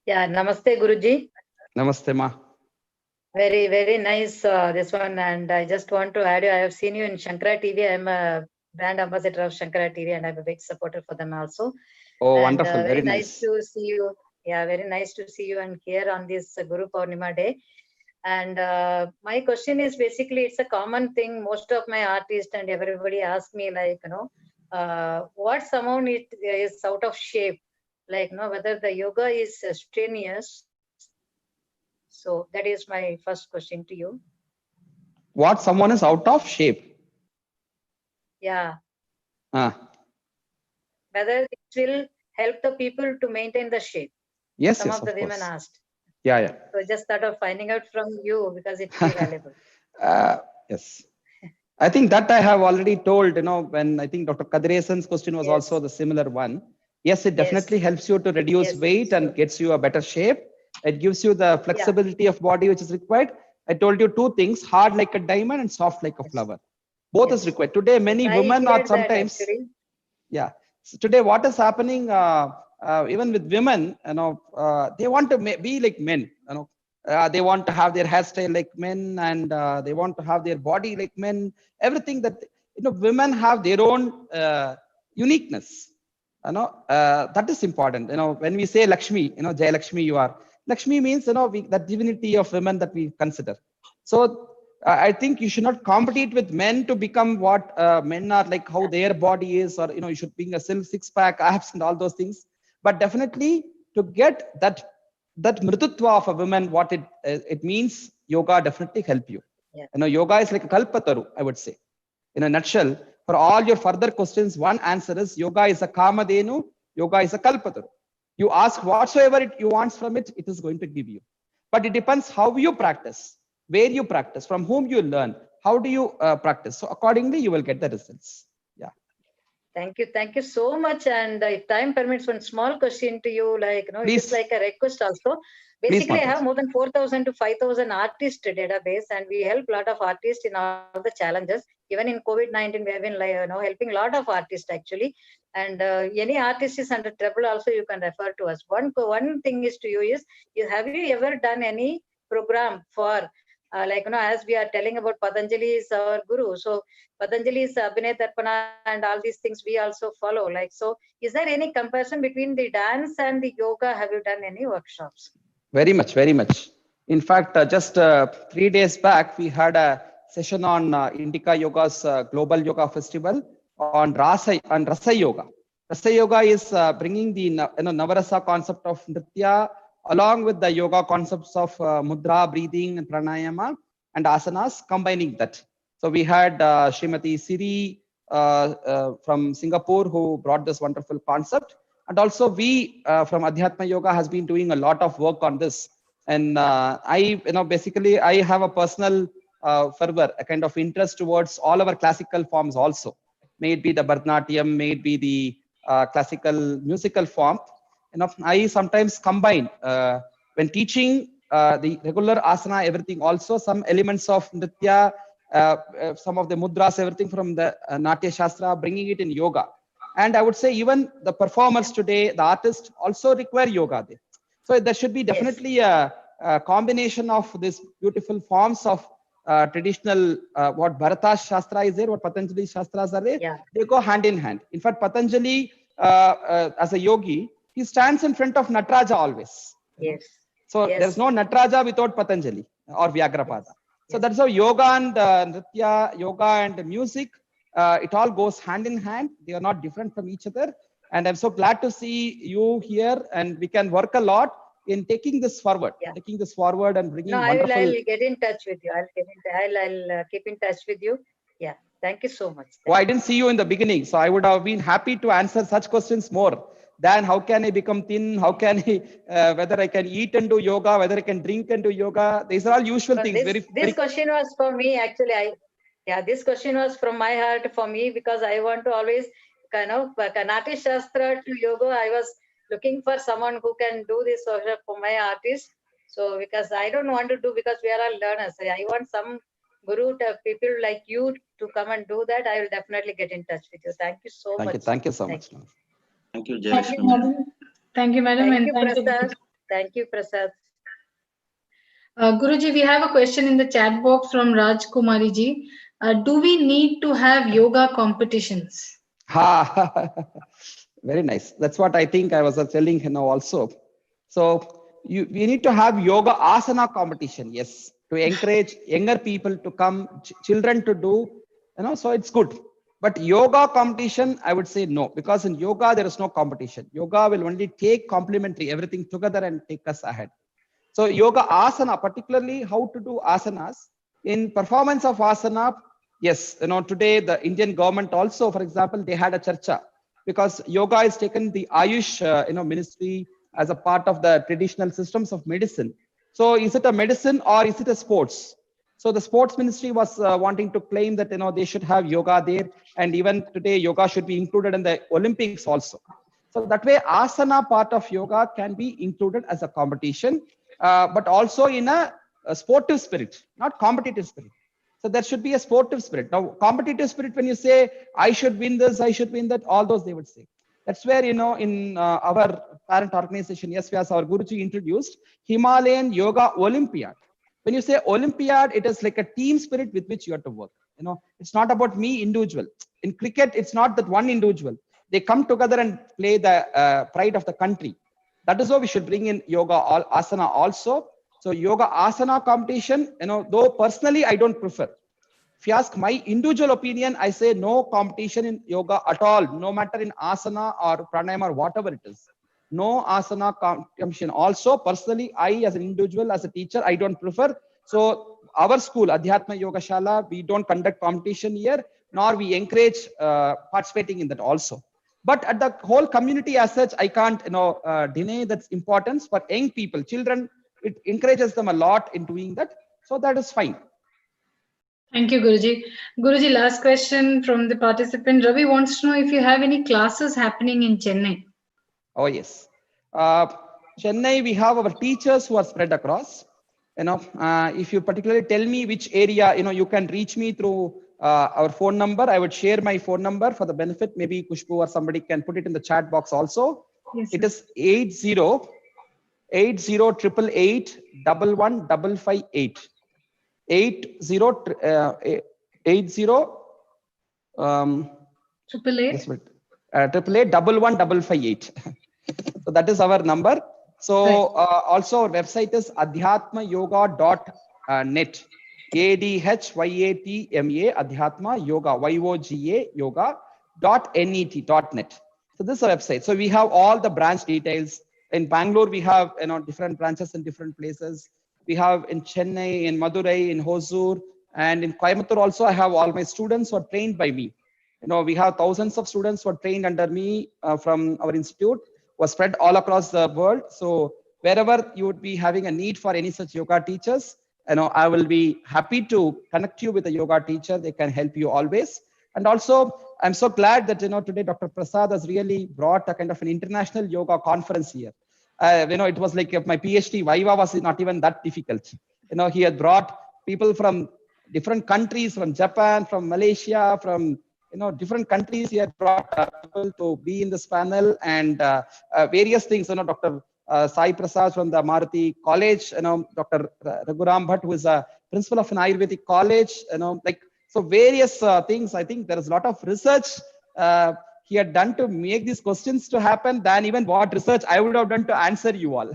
Yeah, Namaste Guruji. Namaste ma. Very, very nice this one. And I just want to add you, I have seen you in Shankara TV. I'm a brand ambassador of Shankara TV and I'm a big supporter for them also. Oh, and, wonderful. Very nice to see you. Yeah, very nice to see you and here on this Guru Purnima day. And my question is basically, it's a common thing. Most of my artists and everybody ask me like, what somehow it is out of shape, like, whether the yoga is strenuous. So that is my first question to you. What someone is out of shape? Yeah. Whether it will help the people to maintain the shape. Yes, Some yes, of the women course. asked. Yeah. So just thought of finding out from you because it's very valuable. Yes. I think that I have already told, when I think Dr. Kadiresan's question was also the similar one. Yes, it definitely helps you to reduce weight and gets you a better shape. It gives you the flexibility of body which is required. I told you 2 things, hard like a diamond and soft like a flower. Both is required. Today, many women are sometimes, So today what is happening, even with women, they want to be like men, they want to have their hairstyle like men, and they want to have their body like men. Everything that, women have their own uniqueness. That is important. When we say Lakshmi, Jayalakshmi, you are. Lakshmi means, that divinity of women that we consider. So I think you should not compete with men to become what men are, like how their body is, or, you should bring a six-pack abs and all those things. But definitely to get that mritutva of a woman, what it means, yoga definitely help you. Yoga is like a kalpataru, I would say. In a nutshell, for all your further questions, one answer is yoga is a kamadhenu, yoga is a kalpataru. You ask whatsoever you want from it, it is going to give you. But it depends how you practice, where you practice, from whom you learn, how do you practice. So accordingly, you will get the results. Yeah. Thank you so much. And if time permits, one small question to you, like, it's like a request also. Basically, I have more than 4,000 to 5,000 artist database, and we help a lot of artists in all the challenges. Even in COVID-19, we have been helping a lot of artists actually. And any artist is under trouble, also you can refer to us. One thing is to you is, have you ever done any program for as we are telling about Patanjali is our guru. So Patanjali is Abhinay Darpana and all these things we also follow. So is there any comparison between the dance and the yoga? Have you done any workshops? Very much, very much. In fact, just 3 days back, we had a session on Indica Yoga's Global Yoga Festival on Rasa Yoga. Rasa Yoga is bringing the Navarasa concept of Nritya along with the yoga concepts of mudra, breathing, and pranayama and asanas, combining that. So we had Srimati Siri from Singapore who brought this wonderful concept. And also we from Adhyatma Yoga has been doing a lot of work on this. And basically I have a personal fervor, a kind of interest towards all our classical forms also. May it be the Bharatanatyam, may it be the classical musical form. I sometimes combine when teaching the regular asana, everything also, some elements of Nritya, some of the mudras, everything from the Natya Shastra, bringing it in yoga. And I would say even the performers today, the artists also require yoga there. So there should be definitely a combination of these beautiful forms of traditional, what Bharata Shastra is there, what Patanjali Shastras are there, they go hand in hand. In fact, Patanjali as a yogi, he stands in front of Nataraja always. Yes. So there's no Nataraja without Patanjali or Vyagrapada. So that's how yoga and Nritya, yoga and music, it all goes hand in hand. They are not different from each other. And I'm so glad to see you here, and we can work a lot in taking this forward, and bringing wonderful. I'll get in touch with you. I'll keep in touch with you. Yeah. Thank you so much. I didn't see you in the beginning, so I would have been happy to answer such questions more than how can I become thin, how can I, whether I can eat and do yoga, whether I can drink and do yoga. These are all usual things. This question was for me, actually. This question was from my heart for me, because I want to always Natya Shastra to yoga. I was looking for someone who can do this for my artist. So because I don't want to do, because we are all learners. I want some guru, people like you to come and do that. I will definitely get in touch with you. Thank you so much. Thank you so much. Thank you, Thank you, madam. Thank you, madam. Thank you, Prasad. Thank you, Prasad. Guruji, we have a question in the chat box from Raj Kumari ji. Do we need to have yoga competitions? Very nice. That's what I think I was telling now also. So we need to have yoga asana competition. Yes, to encourage younger people to come, children to do. So it's good. But yoga competition, I would say no, because in yoga there is no competition. Yoga will only take complementary everything together and take us ahead. So yoga asana, particularly how to do asanas. In performance of asana, yes, today the Indian government also, for example, they had a charcha, because yoga is taken the Ayush ministry as a part of the traditional systems of medicine. So is it a medicine or is it a sports? So the sports ministry was wanting to claim that they should have yoga there, and even today yoga should be included in the Olympics also. So that way asana part of yoga can be included as a competition, but also in a sportive spirit, not competitive spirit. So there should be a sportive spirit. Now, competitive spirit, when you say, I should win this, I should win that, all those they would say. That's where, in our parent organization, yes, as our Guruji introduced, Himalayan Yoga Olympiad. When you say Olympiad, it is like a team spirit with which you have to work. It's not about me individual. In cricket, it's not that one individual. They come together and play the pride of the country. That is why we should bring in yoga asana also. So yoga asana competition, though personally I don't prefer. If you ask my individual opinion, I say no competition in yoga at all, no matter in asana or pranayama or whatever it is. No asana competition. Also, personally, I as an individual, as a teacher, I don't prefer. So our school, Adhyatma Yoga Shala, we don't conduct competition here, nor we encourage participating in that also. But at the whole community as such, I can't deny that's importance for young people, children. It encourages them a lot in doing that. So that is fine. Thank you, Guruji. Guruji, last question from the participant. Ravi wants to know if you have any classes happening in Chennai. Oh, yes. Chennai, we have our teachers who are spread across. If you particularly tell me which area, you can reach me through our phone number. I would share my phone number for the benefit. Maybe Kushbu or somebody can put it in the chat box also. Yes, it is 8088881158. 8881158. So that is our number. So also our website is adhyatmayoga.net. ADHYATMA Adhyatma Yoga YOGA yoga.net. So this is our website. So we have all the branch details. In Bangalore, we have different branches in different places. We have in Chennai, in Madurai, in Hosur, and in Coimbatore also. I have all my students who are trained by me. We have thousands of students who are trained under me from our institute, who are spread all across the world. So wherever you would be having a need for any such yoga teachers, I will be happy to connect you with a yoga teacher. They can help you always. And also, I'm so glad that today Dr. Prasad has really brought a kind of an international yoga conference here. It was like my PhD Viva was not even that difficult. He had brought people from different countries, from Japan, from Malaysia, from different countries. He had brought people to be in this panel and various things. Dr. Sai Prasad from the Maruti College, Dr. Raghuram Bhatt, who is a principal of an Ayurvedic college, so various things. I think there is a lot of research he had done to make these questions to happen than even what research I would have done to answer you all.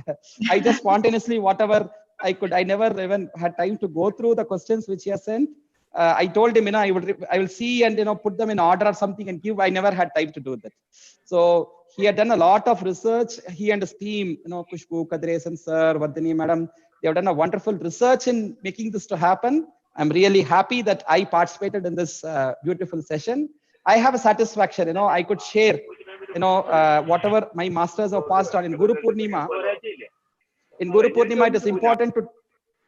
I just spontaneously, whatever I could, I never even had time to go through the questions which he has sent. I told him, I will see and put them in order or something and give. I never had time to do that. So he had done a lot of research. He and his team, Kushbu, Kadresan sir, Vardhini madam, they have done a wonderful research in making this to happen. I'm really happy that I participated in this beautiful session. I have a satisfaction, I could share, whatever my masters have passed on in Guru Purnima. In Guru Purnima, it is important to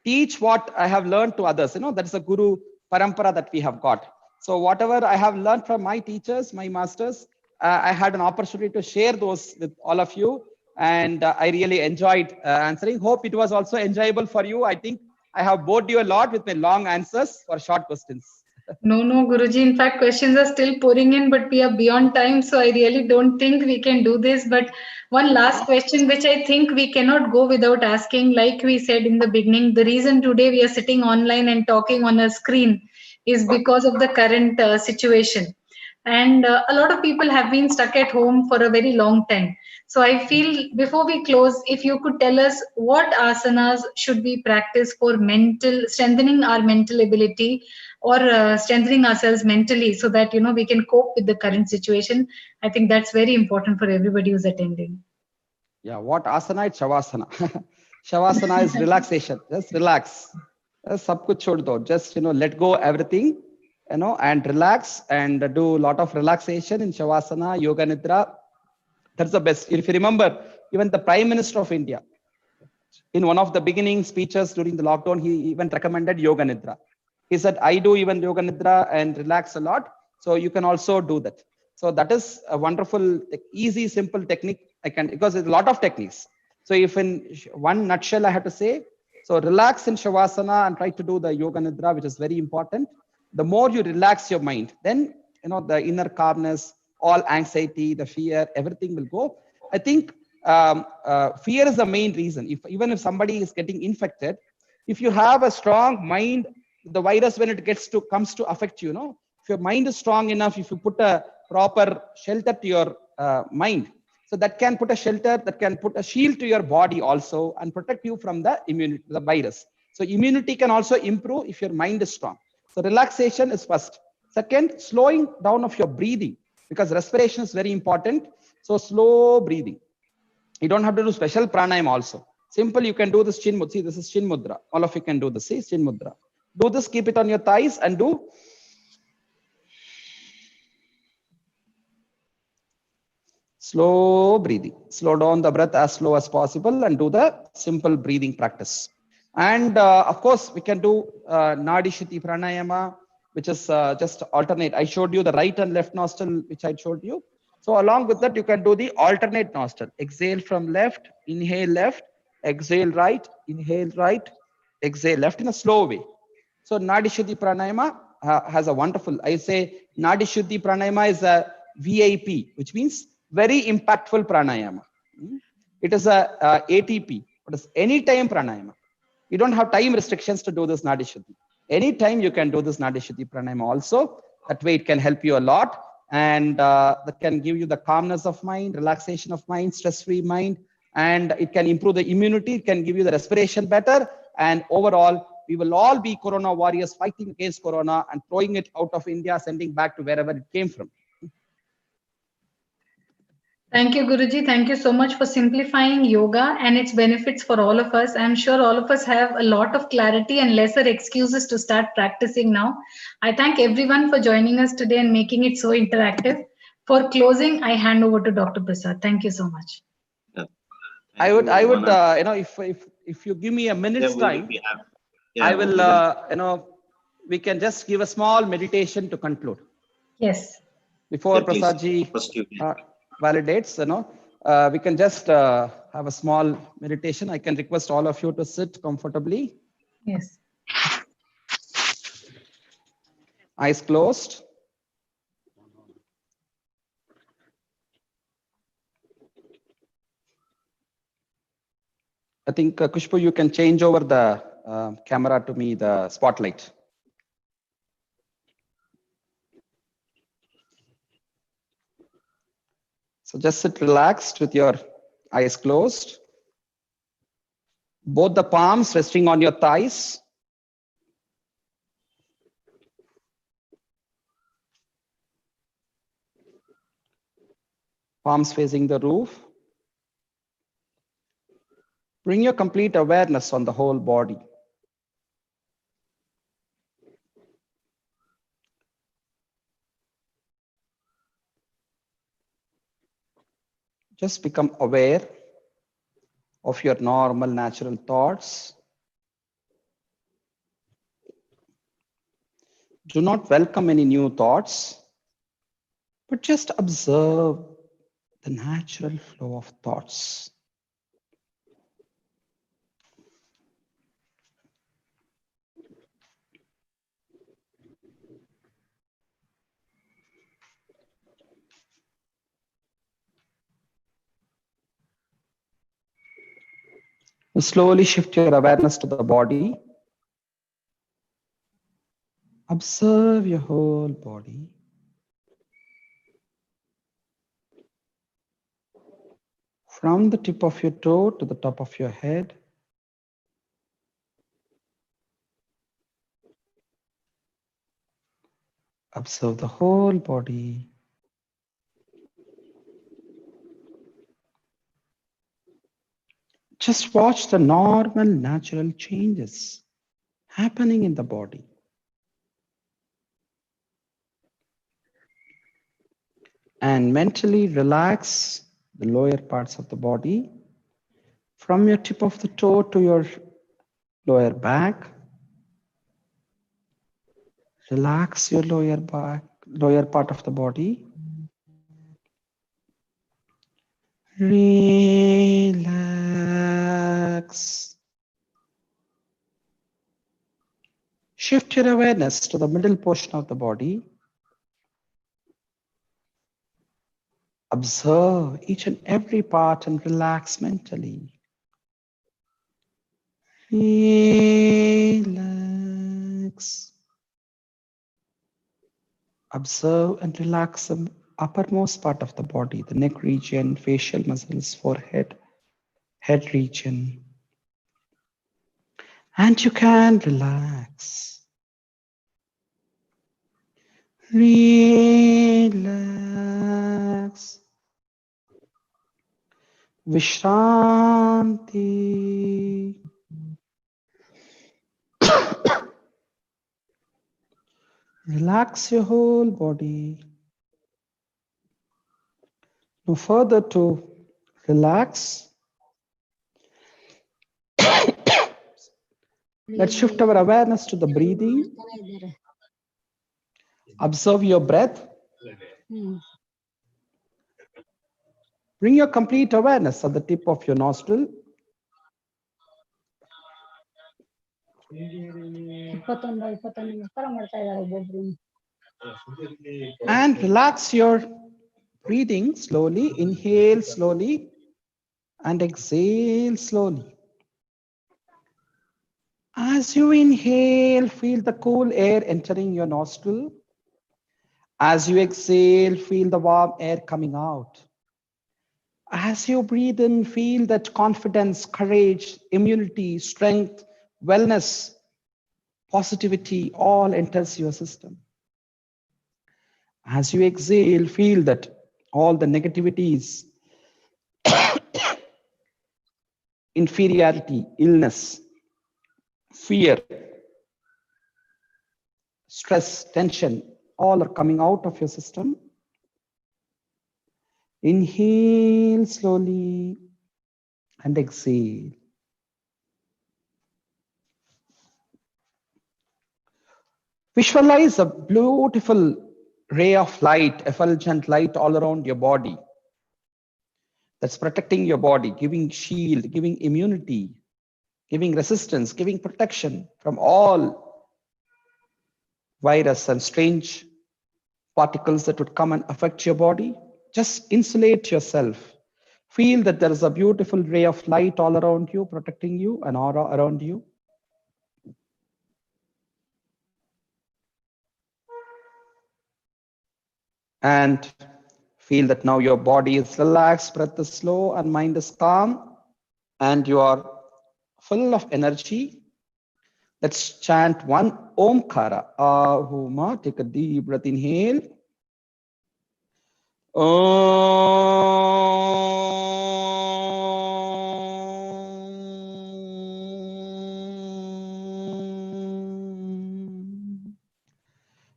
teach what I have learned to others. That is a Guru Parampara that we have got. So whatever I have learned from my teachers, my masters, I had an opportunity to share those with all of you. And I really enjoyed answering. Hope it was also enjoyable for you. I think I have bored you a lot with my long answers for short questions. No, Guruji. In fact, questions are still pouring in, but we are beyond time. So I really don't think we can do this. But one last question, which I think we cannot go without asking, like we said in the beginning, the reason today we are sitting online and talking on a screen is because of the current situation. And a lot of people have been stuck at home for a very long time. So I feel before we close, if you could tell us what asanas should we practice for strengthening our mental ability or strengthening ourselves mentally so that, we can cope with the current situation. I think that's very important for everybody who's attending. Yeah, what asana is Shavasana. Shavasana is relaxation. Just relax. Sab kuch chhod do. Just, let go everything, and relax and do a lot of relaxation in Shavasana, Yoga Nidra. That's the best. If you remember, even the Prime Minister of India, in one of the beginning speeches during the lockdown, he even recommended Yoga Nidra. He said, I do even Yoga Nidra and relax a lot. So you can also do that. So that is a wonderful, easy, simple technique. Because there's a lot of techniques. So if in one nutshell, I have to say, so relax in Shavasana and try to do the Yoga Nidra, which is very important. The more you relax your mind, then, the inner calmness, all anxiety, the fear, everything will go. I think fear is the main reason. Even if somebody is getting infected, if you have a strong mind, the virus, when it comes to affect you, if your mind is strong enough, if you put a proper shelter to your mind, so that can put a shelter, that can put a shield to your body also and protect you from the virus. So immunity can also improve if your mind is strong. So relaxation is first. Second, slowing down of your breathing, because respiration is very important. So slow breathing. You don't have to do special pranayama also. Simple, you can do this chin mudra. See, this is chin mudra. All of you can do this. See, chin mudra. Do this, keep it on your thighs and do. Slow breathing. Slow down the breath as slow as possible and do the simple breathing practice. And of course, we can do Nadi Shuddhi Pranayama, which is just alternate. I showed you the right and left nostril, which I showed you. So along with that, you can do the alternate nostril. Exhale from left, inhale left, exhale right, inhale right, exhale left in a slow way. So Nadi Shuddhi Pranayama has a wonderful, I say Nadi Shuddhi Pranayama is a VIP, which means very impactful pranayama. It is a ATP, it is anytime pranayama. You don't have time restrictions to do this Nadi Shuddhi. Anytime you can do this Nadi Shuddhi Pranayama also. That way it can help you a lot. And that can give you the calmness of mind, relaxation of mind, stress-free mind. And it can improve the immunity. It can give you the respiration better. And overall, we will all be Corona warriors fighting against Corona and throwing it out of India, sending back to wherever it came from. Thank you, Guruji. Thank you so much for simplifying yoga and its benefits for all of us. I'm sure all of us have a lot of clarity and lesser excuses to start practicing now. I thank everyone for joining us today and making it so interactive. For closing, I hand over to Dr. Prasad. Thank you so much. I would, if you give me a minute's time, I will, we can just give a small meditation to conclude. Yes. Before Prasadji validates, we can just have a small meditation. I can request all of you to sit comfortably. Yes. Eyes closed. I think, Kushbu, you can change over the camera to me, the spotlight. So just sit relaxed with your eyes closed. Both the palms resting on your thighs. Palms facing the roof. Bring your complete awareness on the whole body. Just become aware of your normal, natural thoughts. Do not welcome any new thoughts, but just observe the natural flow of thoughts. Slowly shift your awareness to the body. Observe your whole body. From the tip of your toe to the top of your head. Observe the whole body. Just watch the normal, natural changes happening in the body. And mentally relax the lower parts of the body. From your tip of the toe to your lower back. Relax your lower back, lower part of the body. Relax. Shift your awareness to the middle portion of the body. Observe each and every part and relax mentally. Relax. Observe and relax the uppermost part of the body, the neck region, facial muscles, forehead, head region. And you can relax. Relax. Vishranti. Relax your whole body. Now further to relax. Let's shift our awareness to the breathing. Observe your breath. Bring your complete awareness at the tip of your nostril. And relax your breathing slowly. Inhale slowly and exhale slowly. As you inhale, feel the cool air entering your nostril. As you exhale, feel the warm air coming out. As you breathe in, feel that confidence, courage, immunity, strength, wellness, positivity all enters your system. As you exhale, feel that all the negativities, inferiority, illness, fear, stress, tension, all are coming out of your system. Inhale slowly and exhale. Visualize a beautiful ray of light, effulgent light all around your body. That's protecting your body, giving shield, giving immunity, giving resistance, giving protection from all virus and strange particles that would come and affect your body. Just insulate yourself. Feel that there is a beautiful ray of light all around you, protecting you, an aura around you. And feel that now your body is relaxed, breath is slow, and mind is calm, and you are full of energy. Let's chant one Omkara. Ahuma. Take a deep breath, inhale.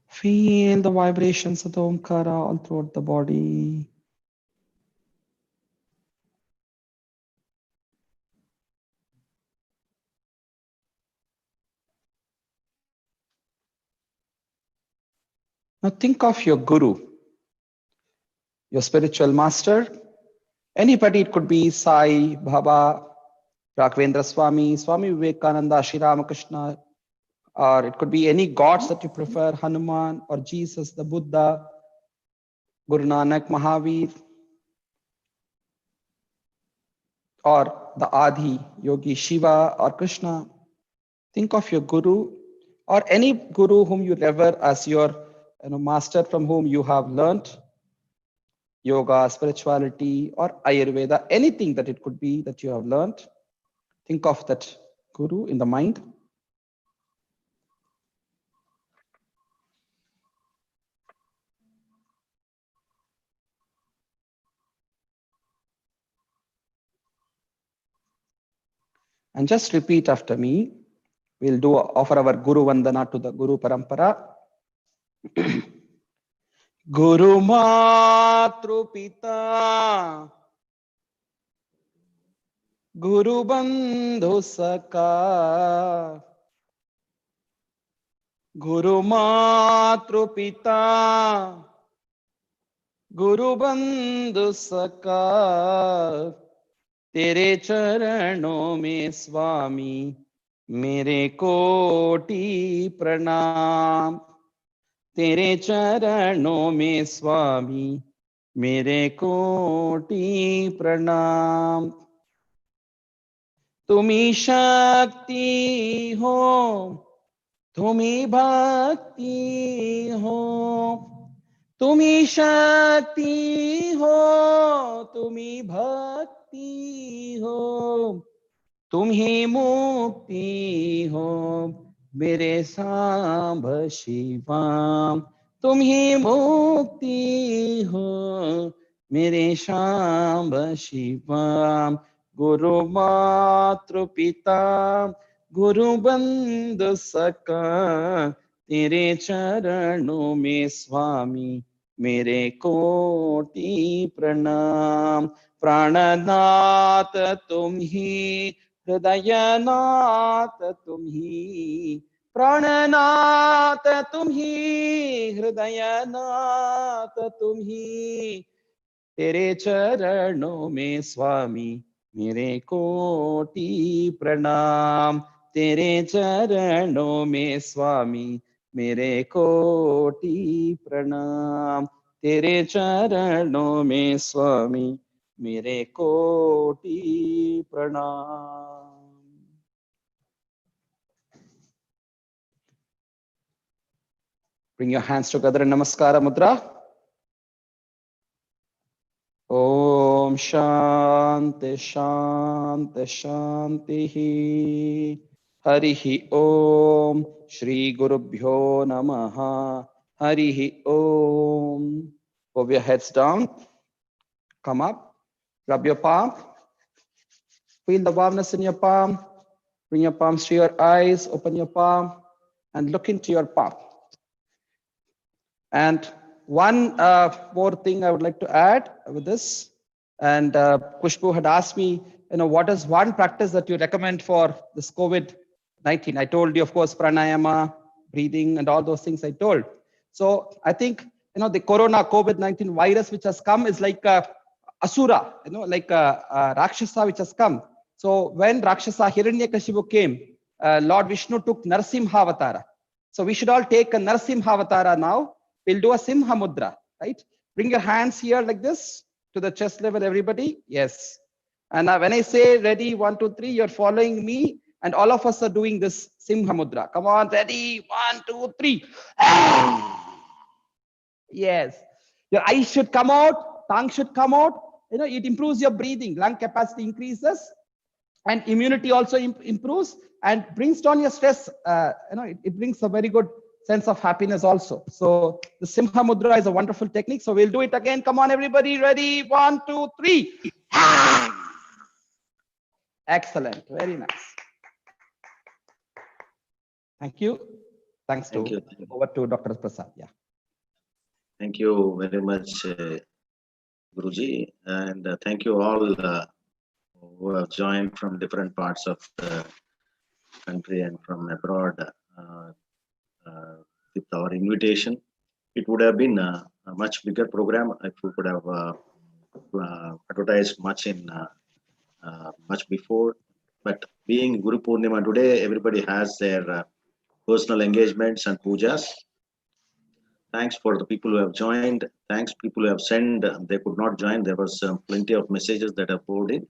Feel the vibrations of the Omkara all throughout the body. Now think of your guru, your spiritual master. Anybody, it could be Sai, Baba, Raghavendra Swami, Swami Vivekananda, Sri Ramakrishna, or it could be any gods that you prefer, Hanuman or Jesus, the Buddha, Guru Nanak, Mahavir, or the Adi, Yogi Shiva or Krishna. Think of your guru or any guru whom you revere as your master, from whom you have learnt yoga, spirituality, or Ayurveda, anything that it could be that you have learnt. Think of that guru in the mind. And just repeat after me. We'll offer our Guru Vandana to the Guru Parampara. Guru Matru Pita, Guru Bandhu Saka, Guru Matru Pita, Guru Bandhu Saka, Tere Charanon mein Swami, Mere koti pranam. Tere charanon mein Swami, mere koti pranam. Tumi shakti ho, tumi bhakti ho. Tumi shakti ho, tumi bhakti ho. तुम ही मुक्ति हो मेरे सांब शिवाम. तुम ही मुक्ति हो मेरे सांब शिवाम. गुरु मातृ पिता गुरु बंधु सखा, तेरे चरणों में स्वामी मेरे कोटि प्रणाम. प्राणनाथ तुम ही, हृदयनाथ तुम ही. प्राणनाथ तुम ही, हृदयनाथ तुम ही. तेरे चरणों में स्वामी मेरे कोटि प्रणाम. तेरे चरणों में स्वामी मेरे कोटि प्रणाम. तेरे चरणों में स्वामी मेरे कोटि प्रणाम. Bring your hands together in Namaskara Mudra. Om Shanti Shanti Shanti. Harihi Om. Shri Gurubhyo Namaha. Harihi Om. Put your heads down. Come up. Rub your palm. Feel the warmness in your palm. Bring your palms to your eyes. Open your palm and look into your palm. And one more thing I would like to add with this. And Kushbu had asked me, what is one practice that you recommend for this COVID-19? I told you, of course, pranayama, breathing, and all those things I told. So I think, the corona COVID-19 virus which has come is like asura, like a Rakshasa which has come. So when Rakshasa Hiranyakashipu came, Lord Vishnu took Narasimha Avatara. So we should all take a Narasimha Avatara now. We'll do a Simha Mudra, right? Bring your hands here like this to the chest level, everybody. Yes. And when I say ready, 1, 2, 3, you're following me. And all of us are doing this Simha Mudra. Come on, ready, 1, 2, 3. Yes. Your eyes should come out, tongue should come out. It improves your breathing, lung capacity increases, and immunity also improves and brings down your stress. It brings a very good sense of happiness also. So the Simha Mudra is a wonderful technique. So we'll do it again. Come on, everybody. Ready? 1, 2, 3. Excellent. Very nice. Thank you. Thanks to over to Dr. Prasad. Yeah. Thank you very much, Guruji, and thank you all who have joined from different parts of the country and from abroad with our invitation. It would have been a much bigger program if we could have advertised much before. But being Guru Purnima today, everybody has their personal engagements and pujas. Thanks for the people who have joined. Thanks people who have sent. They could not join. There was plenty of messages that have poured in.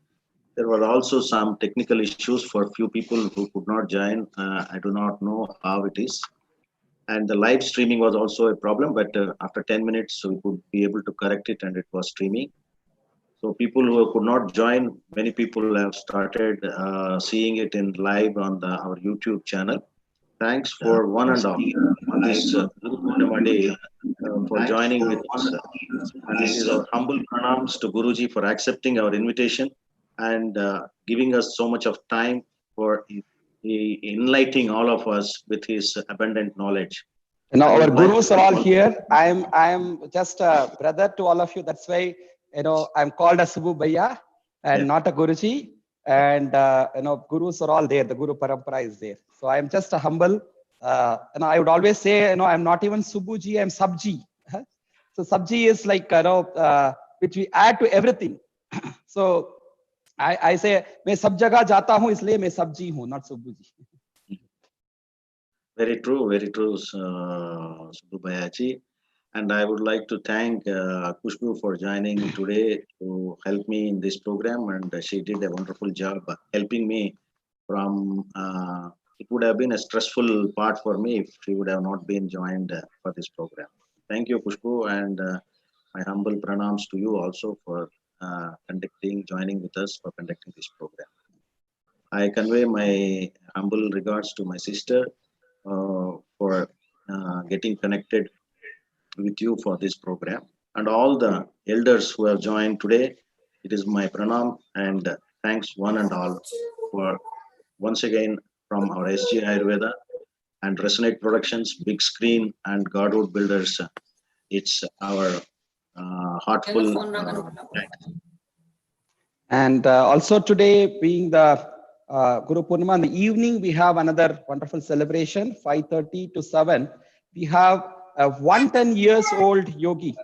There were also some technical issues for few people who could not join. I do not know how it is. And the live streaming was also a problem, but after 10 minutes, we could be able to correct it and it was streaming. So people who could not join, many people have started seeing it in live on our YouTube channel. Thanks for one and all on this Guru Purnima day for joining with us. And this is our humble pranams to Guruji for accepting our invitation and giving us so much of time for enlightening all of us with his abundant knowledge. Now our gurus are all here. I am just a brother to all of you. That's why I'm called a Subbu Bhaiya and not a Guruji. And gurus are all there. The Guru Parampara is there. So I am just a humble. I would always say, I'm not even Subbuji. I'm Sabji. So Sabji is like which we add to everything. So I say, मैं सब जगह जाता हूँ इसलिए मैं Sabji हूँ, not Subbuji. Very true, Subbu Bhaiyaji. And I would like to thank Kushbu for joining today to help me in this program. And she did a wonderful job helping me from, it would have been a stressful part for me if she would have not been joined for this program. Thank you, Kushbu, and my humble pranams to you also for joining with us for conducting this program. I convey my humble regards to my sister for getting connected with you for this program, and all the elders who have joined today. It is my pranam and thanks one and all for once again from our SG Ayurveda and Resonate Productions, Big Screen and Godwood Builders. It's our heartful thanks. And also today being the Guru Purnima in the evening, we have another wonderful celebration, 5:30 to 7. We have a 110 years old yogi,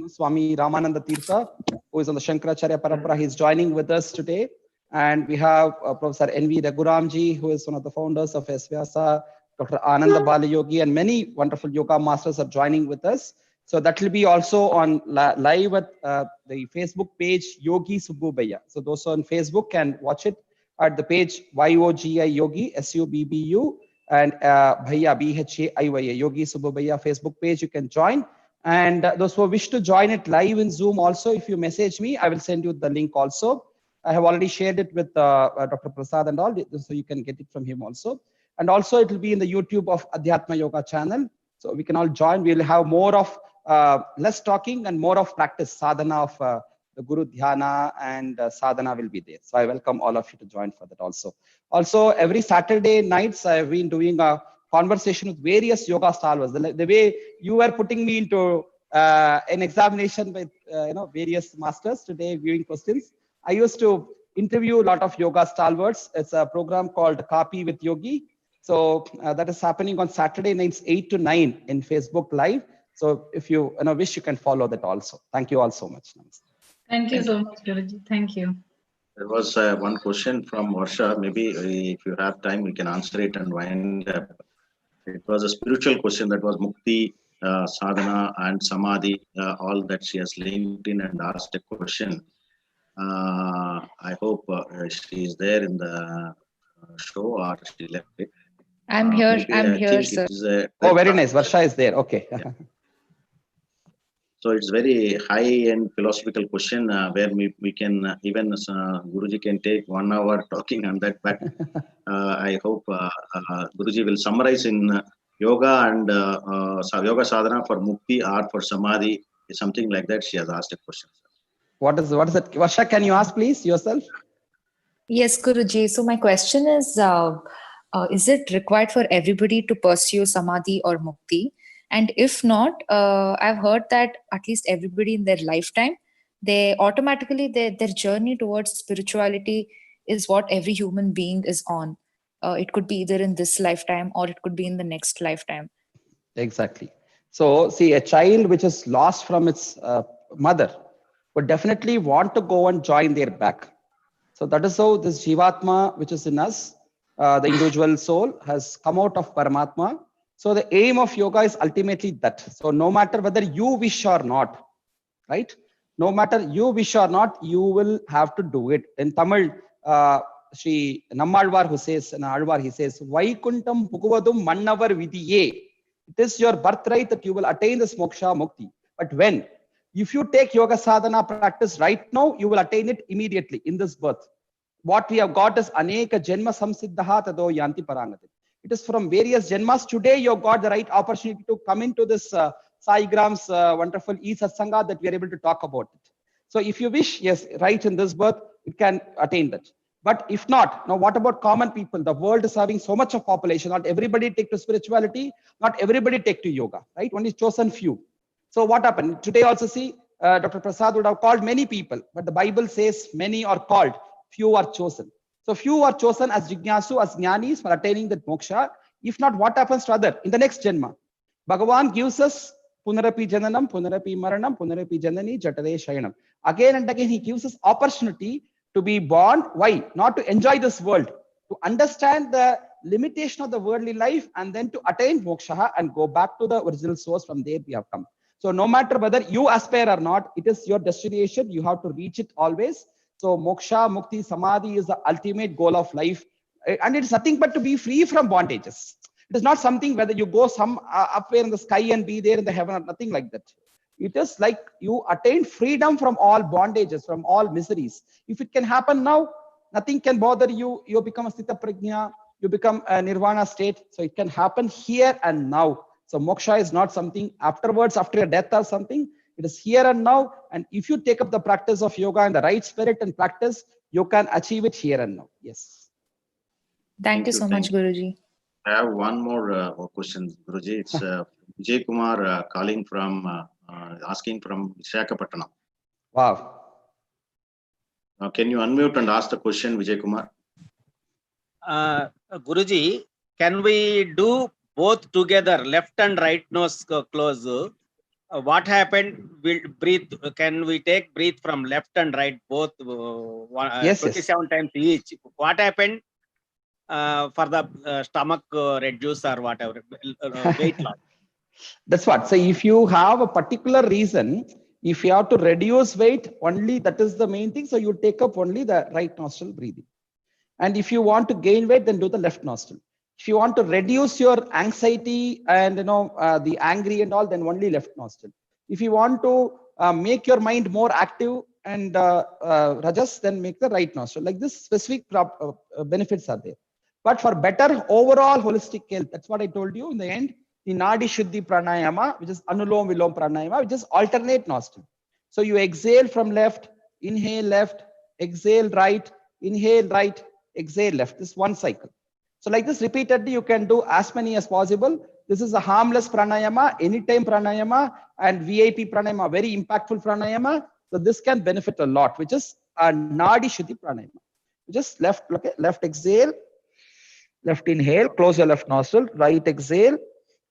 Swami Ramananda Tirtha, who is on the Shankaracharya Parampara. He's joining with us today. And we have Professor N.V. Raghuramji, who is one of the founders of SVyasa, Dr. Ananda Balayogi, and many wonderful yoga masters are joining with us. So that will be also on live at the Facebook page, Yogi Subbu Bhaiya. So those on Facebook can watch it at the page YOGI Yogi, SUBBU, and Bhaiya, BHAIYA, Yogi Subbu Bhaiya Facebook page. You can join. And those who wish to join it live in Zoom also, if you message me, I will send you the link also. I have already shared it with Dr. Prasad and all, so you can get it from him also. And also it will be in the YouTube of Adhyatma Yoga channel. So we can all join. We'll have more of less talking and more of practice, sadhana of the Guru Dhyana and Sadhana will be there. So I welcome all of you to join for that also. Also, every Saturday nights, I've been doing a conversation with various yoga stalwarts. The way you were putting me into an examination with various masters today, viewing questions. I used to interview a lot of yoga stalwarts. It's a program called Copy with Yogi. So that is happening on Saturday nights 8 to 9 in Facebook Live. So if you wish, you can follow that also. Thank you all so much. Thank you so much, Guruji. Thank you. There was one question from Varsha. Maybe if you have time, we can answer it and wind up. It was a spiritual question that was Mukti, Sadhana and Samadhi, all that she has linked in and asked a question. I hope she is there in the show or she left it. I'm here. I'm here, sir. Oh, very nice. Varsha is there. Okay. Yeah. So it's very high-end philosophical question where we can even Guruji can take 1 hour talking on that. But I hope Guruji will summarize in yoga and yoga sadhana for mukti or for samadhi, something like that. She has asked a question. What is it? Varsha, can you ask please yourself? Yes, Guruji. So my question is it required for everybody to pursue samadhi or mukti? And if not, I've heard that at least everybody in their lifetime, they automatically, their journey towards spirituality is what every human being is on. It could be either in this lifetime or it could be in the next lifetime. Exactly. So see, a child which is lost from its mother would definitely want to go and join their back. So that is how this Jivatma, which is in us, the individual soul, has come out of Paramatma. So the aim of yoga is ultimately that. So no matter whether you wish or not, right? No matter you wish or not, you will have to do it. In Tamil, Sri Nammalvar who says, in Alvar, he says, Vaikuntam Pukuvadum Mannavar Vidiye. It is your birthright that you will attain this moksha mukti. But when? If you take yoga sadhana practice right now, you will attain it immediately in this birth. What we have got is Aneka Janma Samsiddhaha Tado Yanti Parangati. It is from various Janmas. Today, you have got the right opportunity to come into this Sai Gram's wonderful e-satsanga that we are able to talk about it. So if you wish, yes, right in this birth, it can attain that. But if not, now what about common people? The world is having so much of population. Not everybody take to spirituality. Not everybody take to yoga, right? Only chosen few. So what happened? Today also see, Dr. Prasad would have called many people, but the Bible says many are called, few are chosen. So few are chosen as Jignasu, as Jnanis for attaining that moksha. If not, what happens to other in the next Janma? Bhagavan gives us Punarapi Jananam, Punarapi Maranam, Punarapi Janani, Jatare Shayanam. Again and again, he gives us opportunity to be born. Why? Not to enjoy this world, to understand the limitation of the worldly life and then to attain moksha and go back to the original source. From there we have come. So no matter whether you aspire or not, it is your destination. You have to reach it always. So moksha, mukti, samadhi is the ultimate goal of life. And it's nothing but to be free from bondages. It is not something whether you go some up there in the sky and be there in the heaven or nothing like that. It is like you attain freedom from all bondages, from all miseries. If it can happen now, nothing can bother you. You become a Sthita Prajna, you become a nirvana state. So it can happen here and now. So moksha is not something afterwards, after your death or something. It is here and now. And if you take up the practice of yoga in the right spirit and practice, you can achieve it here and now. Yes. Thank you so much, Guruji. I have one more question, Guruji. It's Vijay Kumar calling from, asking from Visakhapatnam. Wow. Can you unmute and ask the question, Vijay Kumar? Guruji, can we do both together, left and right nose close? What happened? Will breathe? Can we take breathe from left and right both? Yes, 27 times each. What happened for the stomach reduce or whatever weight loss? That's what. So if you have a particular reason, if you have to reduce weight, only that is the main thing. So you take up only the right nostril breathing. And if you want to gain weight, then do the left nostril. If you want to reduce your anxiety and the angry and all, then only left nostril. If you want to make your mind more active and rajas, then make the right nostril. Like this, specific benefits are there. But for better overall holistic health, that's what I told you in the end. The Nadi Shuddhi Pranayama, which is Anulom Vilom Pranayama, which is alternate nostril. So you exhale from left, inhale left, exhale right, inhale right, exhale left. This is one cycle. So like this repeatedly, you can do as many as possible. This is a harmless pranayama, anytime pranayama, and VIP pranayama, very impactful pranayama. So this can benefit a lot, which is a Nadi Shuddhi pranayama. Just left, okay, left exhale, left inhale, close your left nostril, right exhale,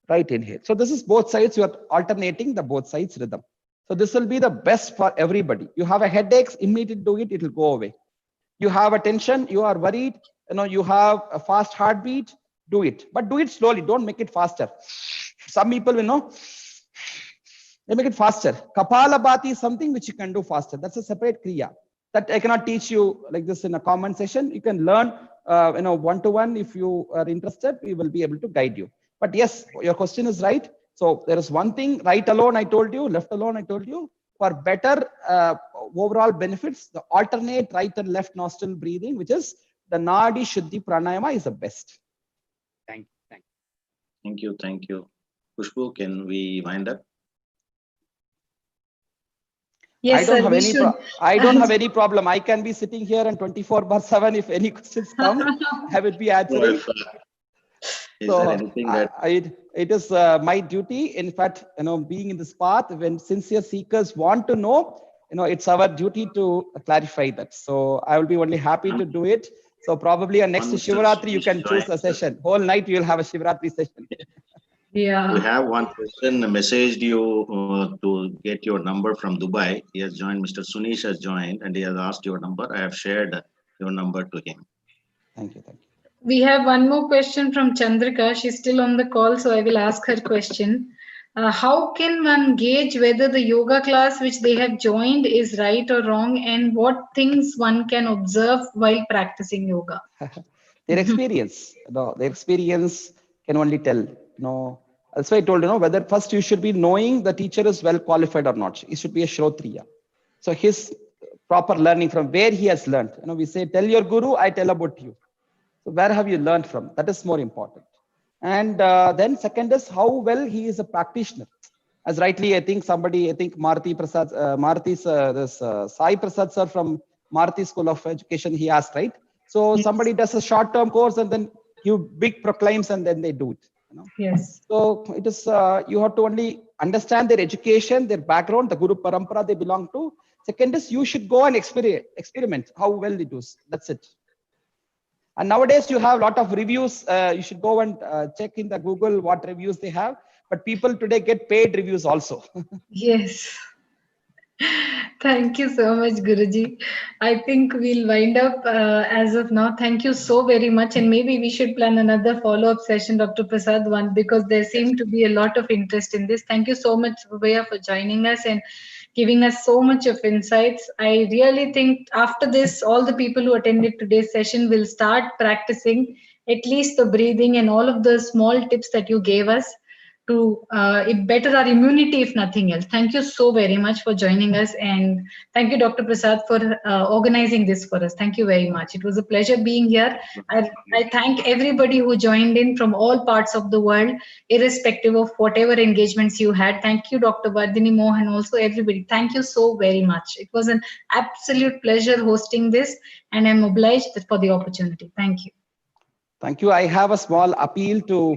right inhale. So this is both sides. You are alternating the both sides rhythm. So this will be the best for everybody. You have a headache, immediately do it, it will go away. You have a tension, you are worried, you have a fast heartbeat, do it. But do it slowly, don't make it faster. Some people, they make it faster. Kapalabhati is something which you can do faster. That's a separate kriya. That I cannot teach you like this in a common session. You can learn, one-to-one. If you are interested, we will be able to guide you. But yes, your question is right. So there is one thing, right alone I told you, left alone I told you. For better overall benefits, the alternate right and left nostril breathing, which is the Nadi Shuddhi Pranayama, is the best. Thank you. Khushbu, can we wind up? Yes, I don't have any problem. I can be sitting here and 24/7. If any questions come, I will be answering. Is there anything that it is my duty? In fact, being in this path, when sincere seekers want to know, it's our duty to clarify that. So I will be only happy to do it. So probably on next Shivratri, you can choose a session. Whole night you will have a Shivratri session. Yeah. We have one person messaged you to get your number from Dubai. He has joined. Mr. Sunish has joined, and he has asked your number. I have shared your number to him. Thank you. We have one more question from Chandrika. She's still on the call, so I will ask her question. How can one gauge whether the yoga class which they have joined is right or wrong, and what things one can observe while practicing yoga? Their experience, their experience can only tell. That's why I told whether first you should be knowing the teacher is well qualified or not. He should be a Shrotriya. So his proper learning from where he has learned. We say, tell your guru, I tell about you. So where have you learned from? That is more important. And then second is how well he is a practitioner. As rightly, Maruti Prasad, Sai Prasad sir from Maruti School of Education, he asked, right? So somebody does a short-term course and then you big proclaims and then they do it. Yes. So it is, you have to only understand their education, their background, the Guru Parampara they belong to. Second is you should go and experiment how well they do. That's it. And nowadays you have a lot of reviews. You should go and check in the Google what reviews they have. But people today get paid reviews also. Yes. Thank you so much, Guruji. I think we'll wind up as of now. Thank you so very much. And maybe we should plan another follow-up session, Dr. Prasad, because there seemed to be a lot of interest in this. Thank you so much, Vibhaya, for joining us and giving us so much of insights. I really think after this, all the people who attended today's session will start practicing at least the breathing and all of the small tips that you gave us to better our immunity, if nothing else. Thank you so very much for joining us. And thank you, Dr. Prasad, for organizing this for us. Thank you very much. It was a pleasure being here. I thank everybody who joined in from all parts of the world, irrespective of whatever engagements you had. Thank you, Dr. Vardhini Mohan, also everybody. Thank you so very much. It was an absolute pleasure hosting this, and I'm obliged for the opportunity. Thank you. Thank you. I have a small appeal to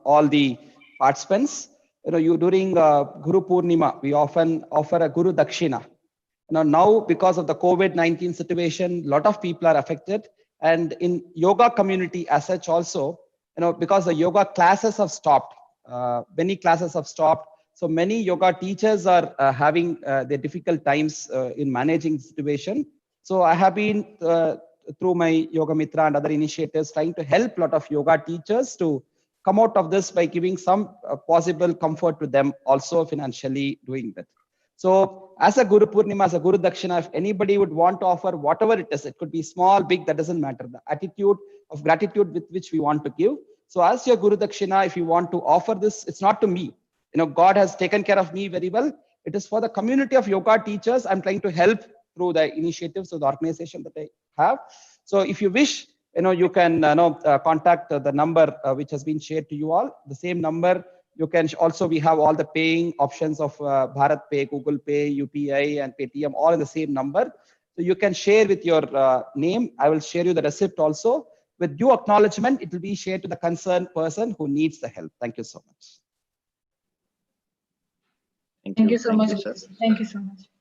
all the participants. During Guru Purnima, we often offer a Guru Dakshina. Now because of the COVID-19 situation, a lot of people are affected, and in yoga community as such also, because the yoga classes have stopped, many classes have stopped. So many yoga teachers are having their difficult times in managing the situation. So I have been through my Yoga Mitra and other initiatives trying to help a lot of yoga teachers to come out of this by giving some possible comfort to them, also financially doing that. So as a Guru Purnima, as a Guru Dakshina, if anybody would want to offer whatever it is, it could be small, big, that doesn't matter. The attitude of gratitude with which we want to give. So as your Guru Dakshina, if you want to offer this, it's not to me. God has taken care of me very well. It is for the community of yoga teachers. I'm trying to help through the initiatives of the organization that I have. So if you wish, you can contact the number which has been shared to you all. The same number, you can also, we have all the paying options of Bharat Pay, Google Pay, UPI and Paytm, all in the same number. So you can share with your name. I will share you the receipt also. With due acknowledgement, it will be shared to the concerned person who needs the help. Thank you so much. Thank you so much. sir. Thank you so much.